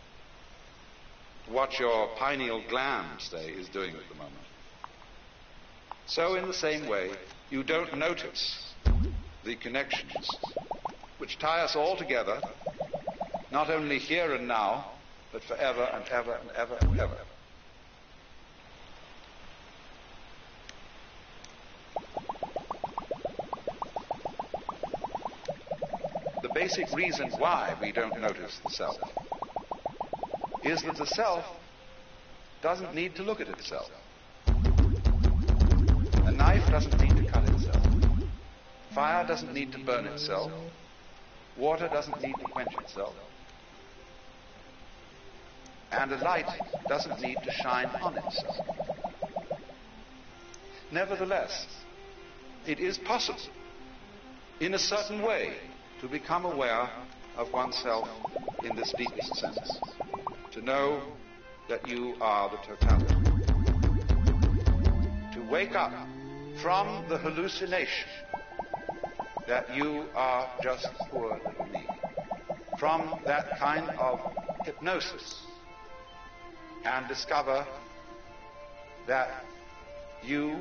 what your pineal gland, say, is doing at the moment, so in the same way, you don't notice the connections which tie us all together, not only here and now, but forever and ever and ever and ever. The basic reason why we don't notice the self is that the self doesn't need to look at itself. A knife doesn't need to cut itself. Fire doesn't need to burn itself. Water doesn't need to quench itself. And a light doesn't need to shine on itself. Nevertheless, it is possible, in a certain way, to become aware of oneself in this deepest sense. To know that you are the totality. To wake up from the hallucination that you are just poor little me. From that kind of hypnosis, and discover that you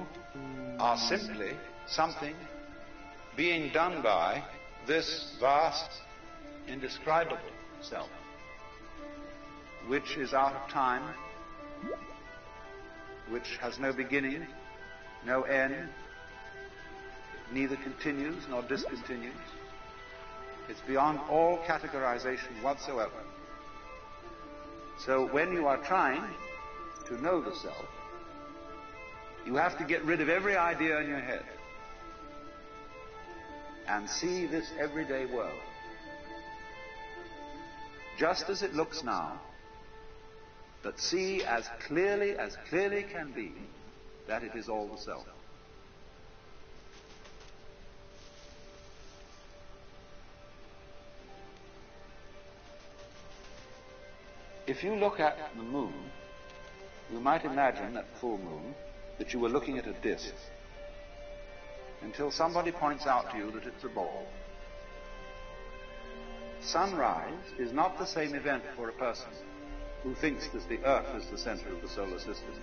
are simply something being done by this vast, indescribable self, which is out of time, which has no beginning, no end, neither continues nor discontinues. It's beyond all categorization whatsoever. So when you are trying to know the self, you have to get rid of every idea in your head and see this everyday world just as it looks now, but see as clearly can be that it is all the self. If you look at the moon, you might imagine at full moon that you were looking at a disk until somebody points out to you that it's a ball. Sunrise is not the same event for a person who thinks that the Earth is the center of the solar system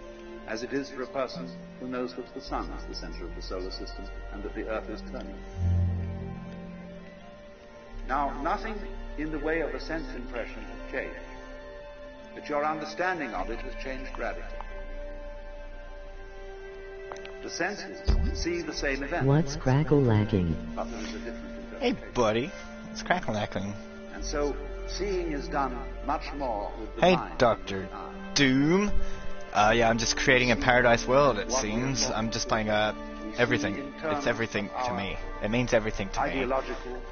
as it is for a person who knows that the sun is the center of the solar system and that the Earth is turning. Now, nothing in the way of a sense impression has changed, but your understanding of it has changed radically. The senses see the same event. What's crackle-lacking? But there is a different interpretation. Hey, buddy. It's crackle-lacking. And so, seeing is done much more with the Hey, mind. Dr. Doom. Yeah, I'm just creating a paradise world, it seems. I'm just playing everything. It's everything to me. It means everything to me. Ideological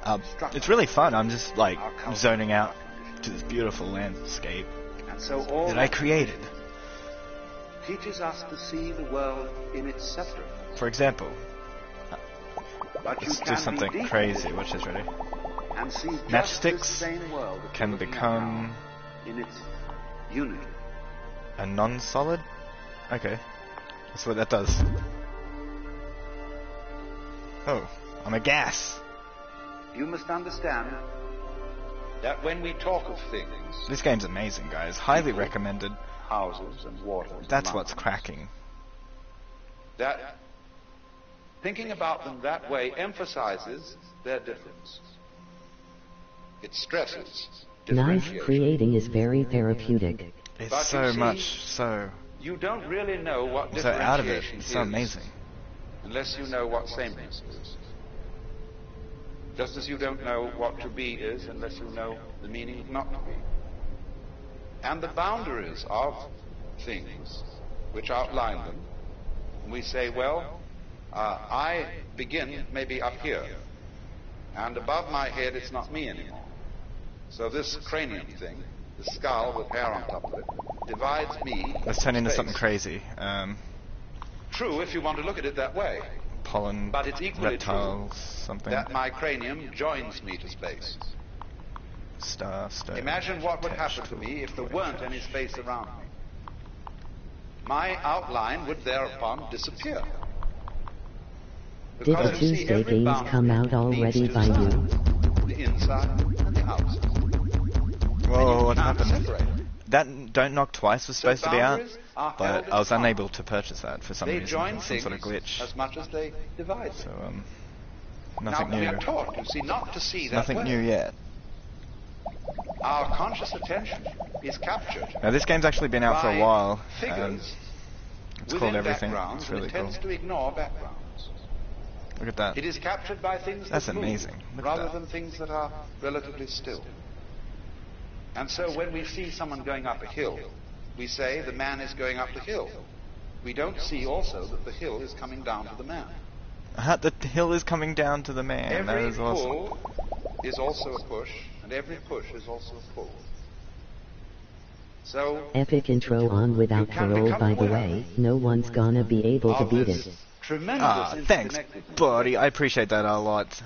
It's really fun. I'm just, like, zoning out to this beautiful landscape and so all that I created. teaches us to see the world in its separateness. For example, But you let's do can something be deep crazy. Watch this, ready? and see just Matchsticks this same world that can you're looking at become now in its unity. a non-solid? Okay. That's what that does. Oh, I'm a gas. You must understand that when we talk of things, This game's amazing, guys. Highly recommended. houses and waters, That's and what's mountains, cracking. that thinking about them that way emphasizes their difference. It stresses Knife differentiation. creating is very therapeutic. It's But you so see, much, so You don't really know what so out of it. differentiation It's so is amazing. unless you know what sameness is. Just as you don't know what to be is unless you know the meaning of not to be. And the boundaries of things which outline them, we say, well, I begin maybe up here, and above my head it's not me anymore. So this cranium thing, the skull with hair on top of it, divides me. Let's turn into space. something crazy. True, if you want to look at it that way. pollen, But it's equally reptiles, true something. that my cranium joins me to space. Star, stone. Imagine what would happen to me if there weren't any space around me. My outline would thereupon disappear. Did the Because you see, Tuesday every games come out boundary already leads to by you? sides, the inside and the outside. Whoa, what Can't happened? separate. That Don't Knock Twice was supposed to be out, boundaries are but held in I was common. unable to purchase that for some They reason, join some things sort of glitch. as much as they divide So, them. nothing Now, we new. are taught, you see, not to see that Nothing way. new yet. Our conscious attention is captured Now this game's actually been out for a by while. figures It's within called everything. backgrounds, It's and really it cool. tends to ignore backgrounds. Look at that. It is captured by things That's that move, amazing. Look at rather that. than things that are relatively still. And so when we see someone going up a hill, we say the man is going up the hill. We don't see also that the hill is coming down to the man. The hill is coming down to the man. That Every is awesome. pull is also a push, and every push is also a pull. So, Epic intro on without You can parole, become by the aware way. No one's gonna be able to of beat this it. tremendous Thanks, interconnectedness. buddy. I appreciate that a lot.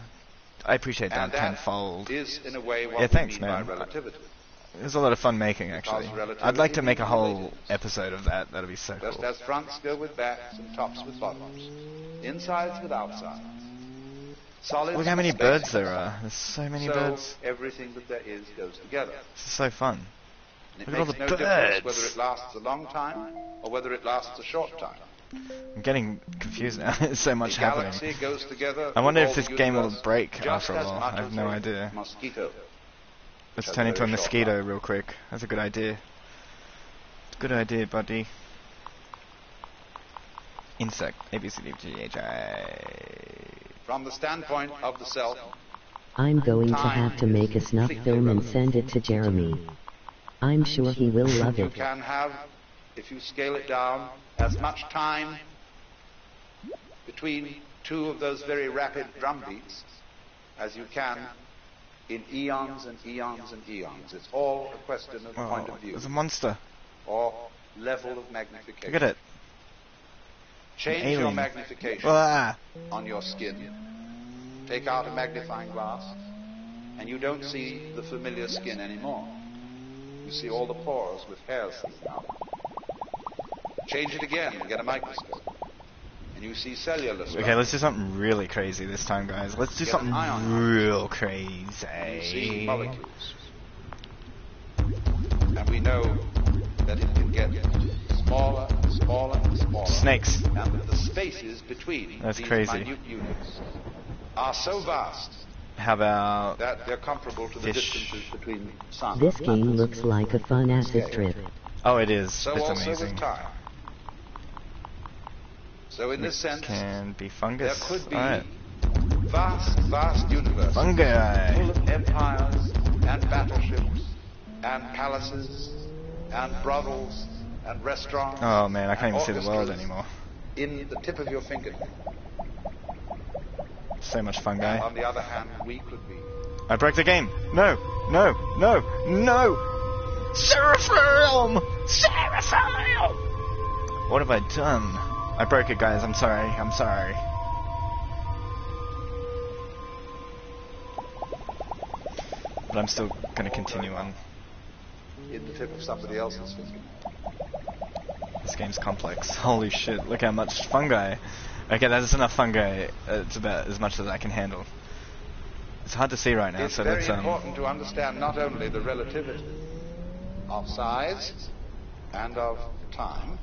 I appreciate that And that tenfold. is, in a way, what Yeah, thanks, we mean man. by relativity. It was a lot of fun making, actually. Because relativity I'd like to make a means whole relative. episode of that. That'd be so Just cool. as fronts go with backs and tops with bottoms, insides with outsides. Solids Look how many with birds spaces. there are. There's so many So birds. everything that there is goes together. This is so fun. And it Look at all makes the no difference birds. whether it lasts a long time or whether it lasts a short time. I'm getting confused now. There's so much The happening. galaxy goes together. I wonder with if all this the game will universe break just after a as while. much I have as no a idea. Mosquito. Let's has turn a into a very short mosquito life. real quick. That's a good idea. Good idea, buddy. Insect. A, B, C, D, G, H, I. From the standpoint of the self, I'm going to have to make a snuff film and send it to Jeremy. I'm sure he will love you it. can have, if you scale it down, as much time between two of those very rapid drum beats as you can in eons and eons and eons. It's all a question of point of view There's a monster. or level of magnification. Look at it. Change An your alien. magnification Ah. on your skin. Take out a magnifying glass, and you don't see the familiar skin anymore. You see all the pores with hairs sticking out. Change it again and get a microscope, and you see cellular Okay, structure. let's do something really crazy this time, guys. Let's do Get something an ion. real And you see crazy. molecules. And we know that it can get smaller and smaller and smaller. Snakes. And that the spaces between That's these crazy. minute units are so vast How about that they're comparable to the Fish. distances between sun This and game planets. looks like a fun acid trip. Oh, it is. So It's also amazing. with time. So in this sense, Can be there fungus. could be Alright. vast, vast universes Fungi. full of empires and battleships and palaces and brothels and restaurants. Oh man, I can't even and see the world orchestras anymore. in the tip of your fingertip. So much fungi. And on the other hand, we could be. I broke the game. No, no, no, no. Seraphim! Seraphim! What have I done? I broke it, guys. I'm sorry. I'm sorry. But I'm still gonna continue on. In the tip of somebody else's finger. This game's complex. Holy shit, look how much fungi. Okay, that's enough fungi. It's about as much as I can handle. It's hard to see right now, It's so very let's important to understand not only the relativity of size and of time,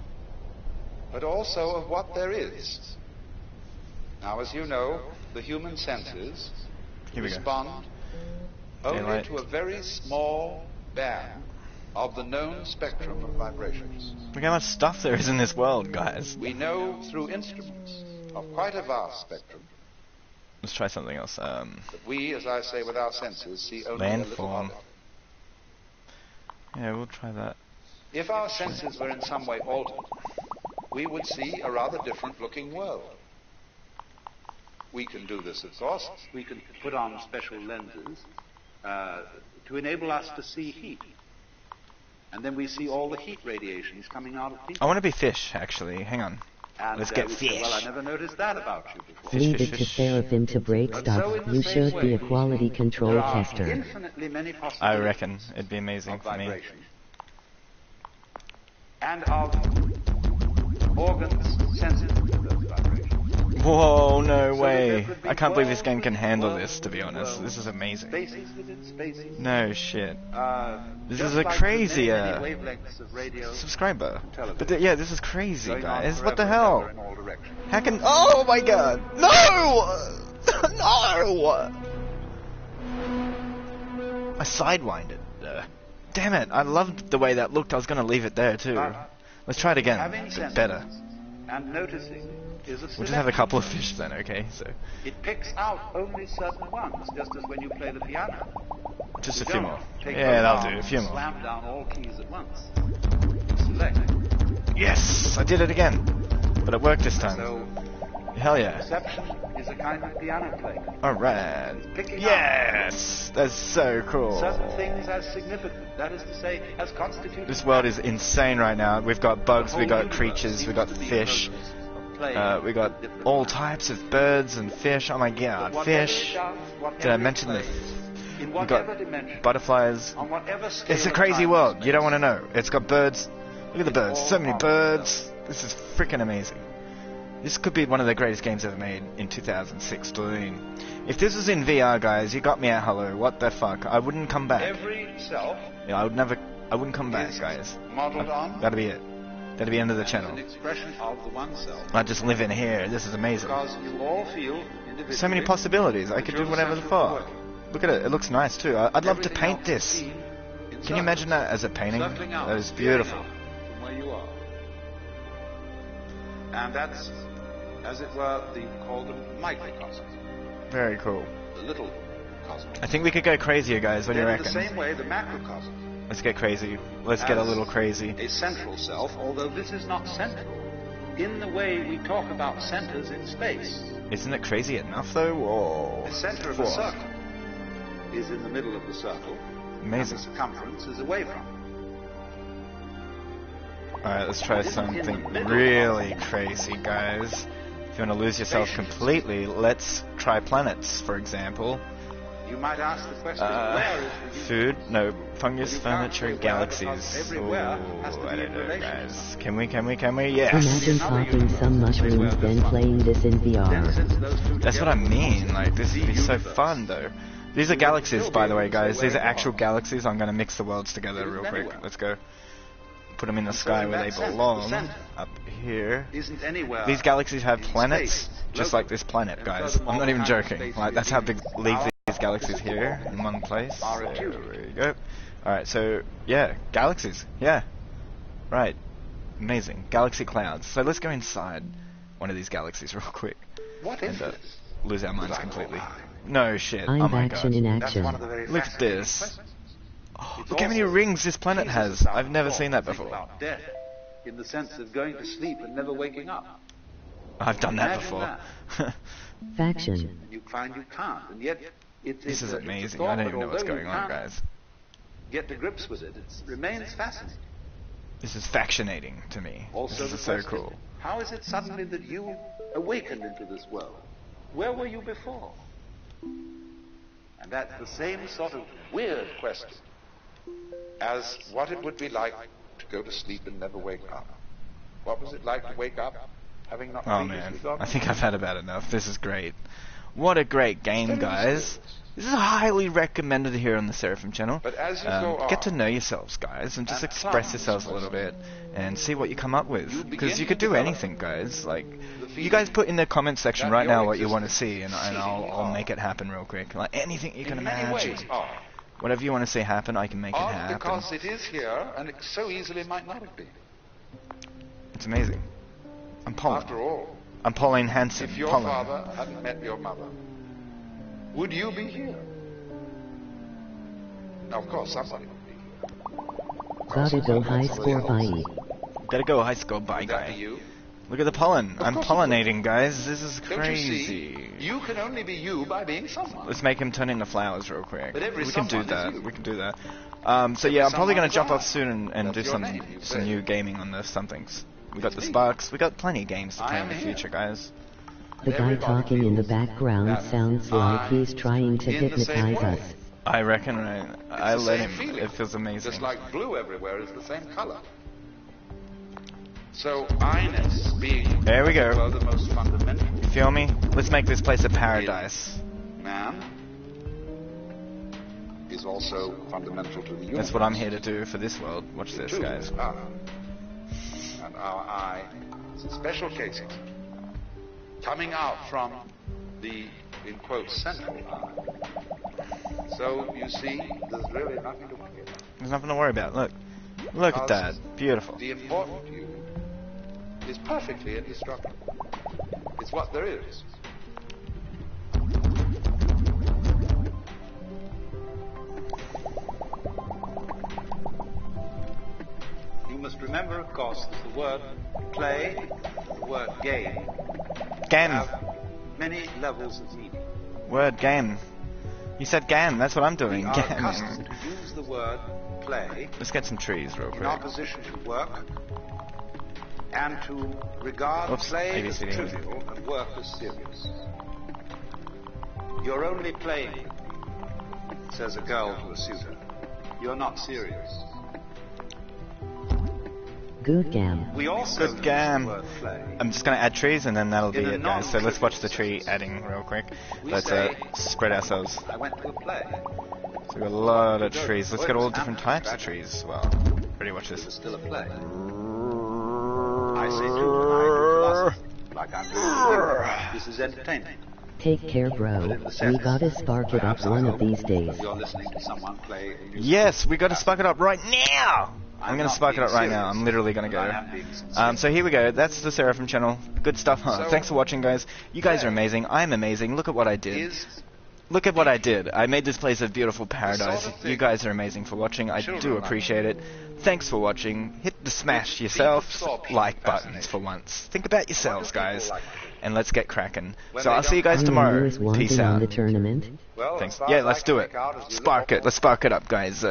but also of what there is. Now, as you know, the human senses here we go. respond only Daylight. to a very small band of the known spectrum of vibrations. Look how much stuff there is in this world, guys. We know through instruments of quite a vast spectrum Let's try something else. that we, as I say, with our senses, see only a little Landform. of it. Yeah, we'll try that. If our senses were in some way altered, we would see a rather different looking world. We can do this, of course. We can put on special lenses to enable us to see heat. And then we see all the heat radiations coming out of people. I want to be fish, actually. Hang on. And Let's get you say, fish. well, I never noticed that about you before. Leave it to Seraphim to break But stuff. so in the You same should be a way, quality control there are tester. infinitely many I possibilities reckon it'd be amazing of for me. vibration and of organs sensitive to those vibrations. Whoa, no So that way. there could be I can't believe this worlds game can within handle worlds this, to be within honest. worlds, This is amazing. Spaces within spaces. No shit. This Just is a like crazy the many wavelengths of radio subscriber. television. But yeah, this is crazy, going on guys. What the forever and hell? ever in all directions. How can... Oh my god! No! No! I sidewinded. Damn it, I loved the way that looked. I was going to leave it there too. Let's try it again. Having But better. senses and noticing is a We'll just have a selection. couple of fish then, okay? So, It picks out only certain ones, just as when you play the piano. just a You few don't more. take Yeah, both that'll do. A arms few and more. Slam down all keys at once. You select. Yes! I did it again. But it worked this time. So Hell yeah. perception is a kind of piano playing. Alright. Picking Yes! That's so cool. Certain things as significant, that is to say, as constituted. This world is insane right now. We've got bugs, we got creatures, we got fish. We got all types of birds and fish. Oh my god, fish. Did I mention this? We got butterflies. It's a crazy world. You don't want to know. It's got birds. Look at the birds. So many birds. This is freaking amazing. This could be one of the greatest games ever made in 2016. If this was in VR, guys, you got me at hello. What the fuck? I wouldn't come back. Every self Yeah, I wouldn't come back, guys. modeled on That'll be it. That'll be the end of the channel. an expression of the one self. I just live in here. This is amazing. Because you all feel individually. So many possibilities. I could do whatever the fuck. Look at it. It looks nice too. I'd love to paint this. Can you imagine that as a painting? That is beautiful. From where you are. And that's, as it were, called a microcosm. Very cool. The little cosmos. I think we could go crazier, guys. What do you Then in reckon? the same way, the macrocosm. Let's get crazy. Let's get a little crazy. A central self, although this is not central, in the way we talk about centers in space. Isn't it crazy enough though? Whoa. The center of a Whoa. circle is in the middle of the circle. Amazing. And the circumference is away from it. Alright, let's try something really crazy, guys. If you want to lose yourself completely, let's try planets, for example. You might ask the question, where is the Food? No. Fungus, You can't furniture, say where, galaxies. because everywhere has to I be don't in know, relation. guys. Can we? Yes! Imagine popping some mushrooms then playing this in Then VR. since those two That's what I together mean, like, this would be so universe. fun, though. These are galaxies, by the way, guys. These are actual galaxies. I'm gonna mix the worlds together real quick. Let's go. Put them in the sky in where that they sense, the belong. center Up here. isn't anywhere. These galaxies have in planets, space, just local. like this planet, And guys. furthermore, I'm not even the kind of joking. space Like, we that's how live big in. leave Our these galaxies here in one place. Our There attitude. we go. Alright, so, yeah, galaxies. Yeah. Right. Amazing. Galaxy clouds. So let's go inside one of these galaxies real quick. What And is this? lose our minds completely. No shit. I'm Oh my action god. in That's action. one of the very Look at fascinating this. questions. Oh, It's look how many also rings this planet Jesus has. about I've never thought, seen that think before. about death, in the sense of going to sleep and never waking up. I've done that Imagine before. Faction. And you find you can't, and yet This is it's a amazing. thought I don't that even know what's although going you on, can't guys. Get to grips with it. It remains fascinating. This is factionating to me. Also, This the is so question, cool. how is it suddenly that you awakened into this world? Where were you before? And that's the same sort of weird question as what it would be like to go to sleep and never wake up. What was it like to wake up having not Oh previously man, gone? I think I've had about enough. This is great. What a great game, guys. This is highly recommended here on the Seraphim channel. But as you go Get to on, know yourselves, guys, and just and express plans yourselves a little bit and see what you come up with. You Because you begin could to do develop anything, guys. Like, the you guys feeling put in the comment section that right your now what you want to existence see, and seemingly I'll are. make it happen real quick. Like anything you can in many imagine. ways odd. Whatever you want to see happen, I can make it Odd happen. because it is here, and it so easily might not have been. It's amazing. I'm Pauline. After all, I'm Pauline Hanson. if your Pauline. father hadn't met your mother, would you be here? Now, of course, somebody would be here. Gotta go high score bye. Gotta go high school bye Would that guy. be you? Look at the pollen. Of I'm course it would. pollinating, guys. This is Don't you see? crazy. You can only be you by being someone. Let's make him turn into flowers real quick. But every We can do someone is that. you. We can do that. So yeah, I'm probably someone gonna is jump I. off soon and That's do your some name, you some say. new gaming on the somethings. We got the Sparks. We got plenty of games to play in the future, guys. The guy talking in the background sounds like he's trying to hypnotize us. I reckon I let him. It feels amazing. Just like blue everywhere is the same color. So I-ness being there we go. the most fundamental. You feel me? Let's make this place a paradise. Man is also fundamental to the universe. That's what I'm here to do for this world. Watch this, guys. And our eye is a special case of it. Coming out from the, in quotes, central eye. So, you see, there's really nothing to worry about. There's nothing to worry about. Look. Look at that. Beautiful. The important view is perfectly indestructible. It's what there is. You must remember, of course, that the word play, the word game, have many levels of meaning. Word game. You said game, that's what I'm doing. We are accustomed to use the word play. Let's get some trees real quick. In opposition to work, and to regard play as trivial and work as serious. You're only playing, says a girl to a suitor. You're not serious. Good gam. We also good gam. Play. I'm just going to add trees and then that'll be it, guys. So let's watch the tree adding real quick. Let's spread ourselves. I went to a play. So we've got a lot of trees. Let's get all different types of trees as well. Ready, watch this. It's still a play. I say too, I do philosophy, like I'm doing. This is entertainment. Take care, bro. We gotta spark it up one of these days. You're listening to someone play. Yes, we gotta spark it up right now! I'm gonna spark it up right now. I'm literally gonna go. So here we go. That's the Seraphim channel. Good stuff, huh? Thanks for watching, guys. You guys are amazing. I'm amazing. Look at what I did. Look at what I did. I made this place a beautiful paradise. You guys are amazing for watching. I do appreciate it. Thanks for watching. Hit the smash yourselves like buttons for once. Think about yourselves, guys. And let's get cracking. So I'll see you guys tomorrow. Peace out. The tournament? Thanks. Yeah, let's do it. Spark it. Let's spark it up, guys.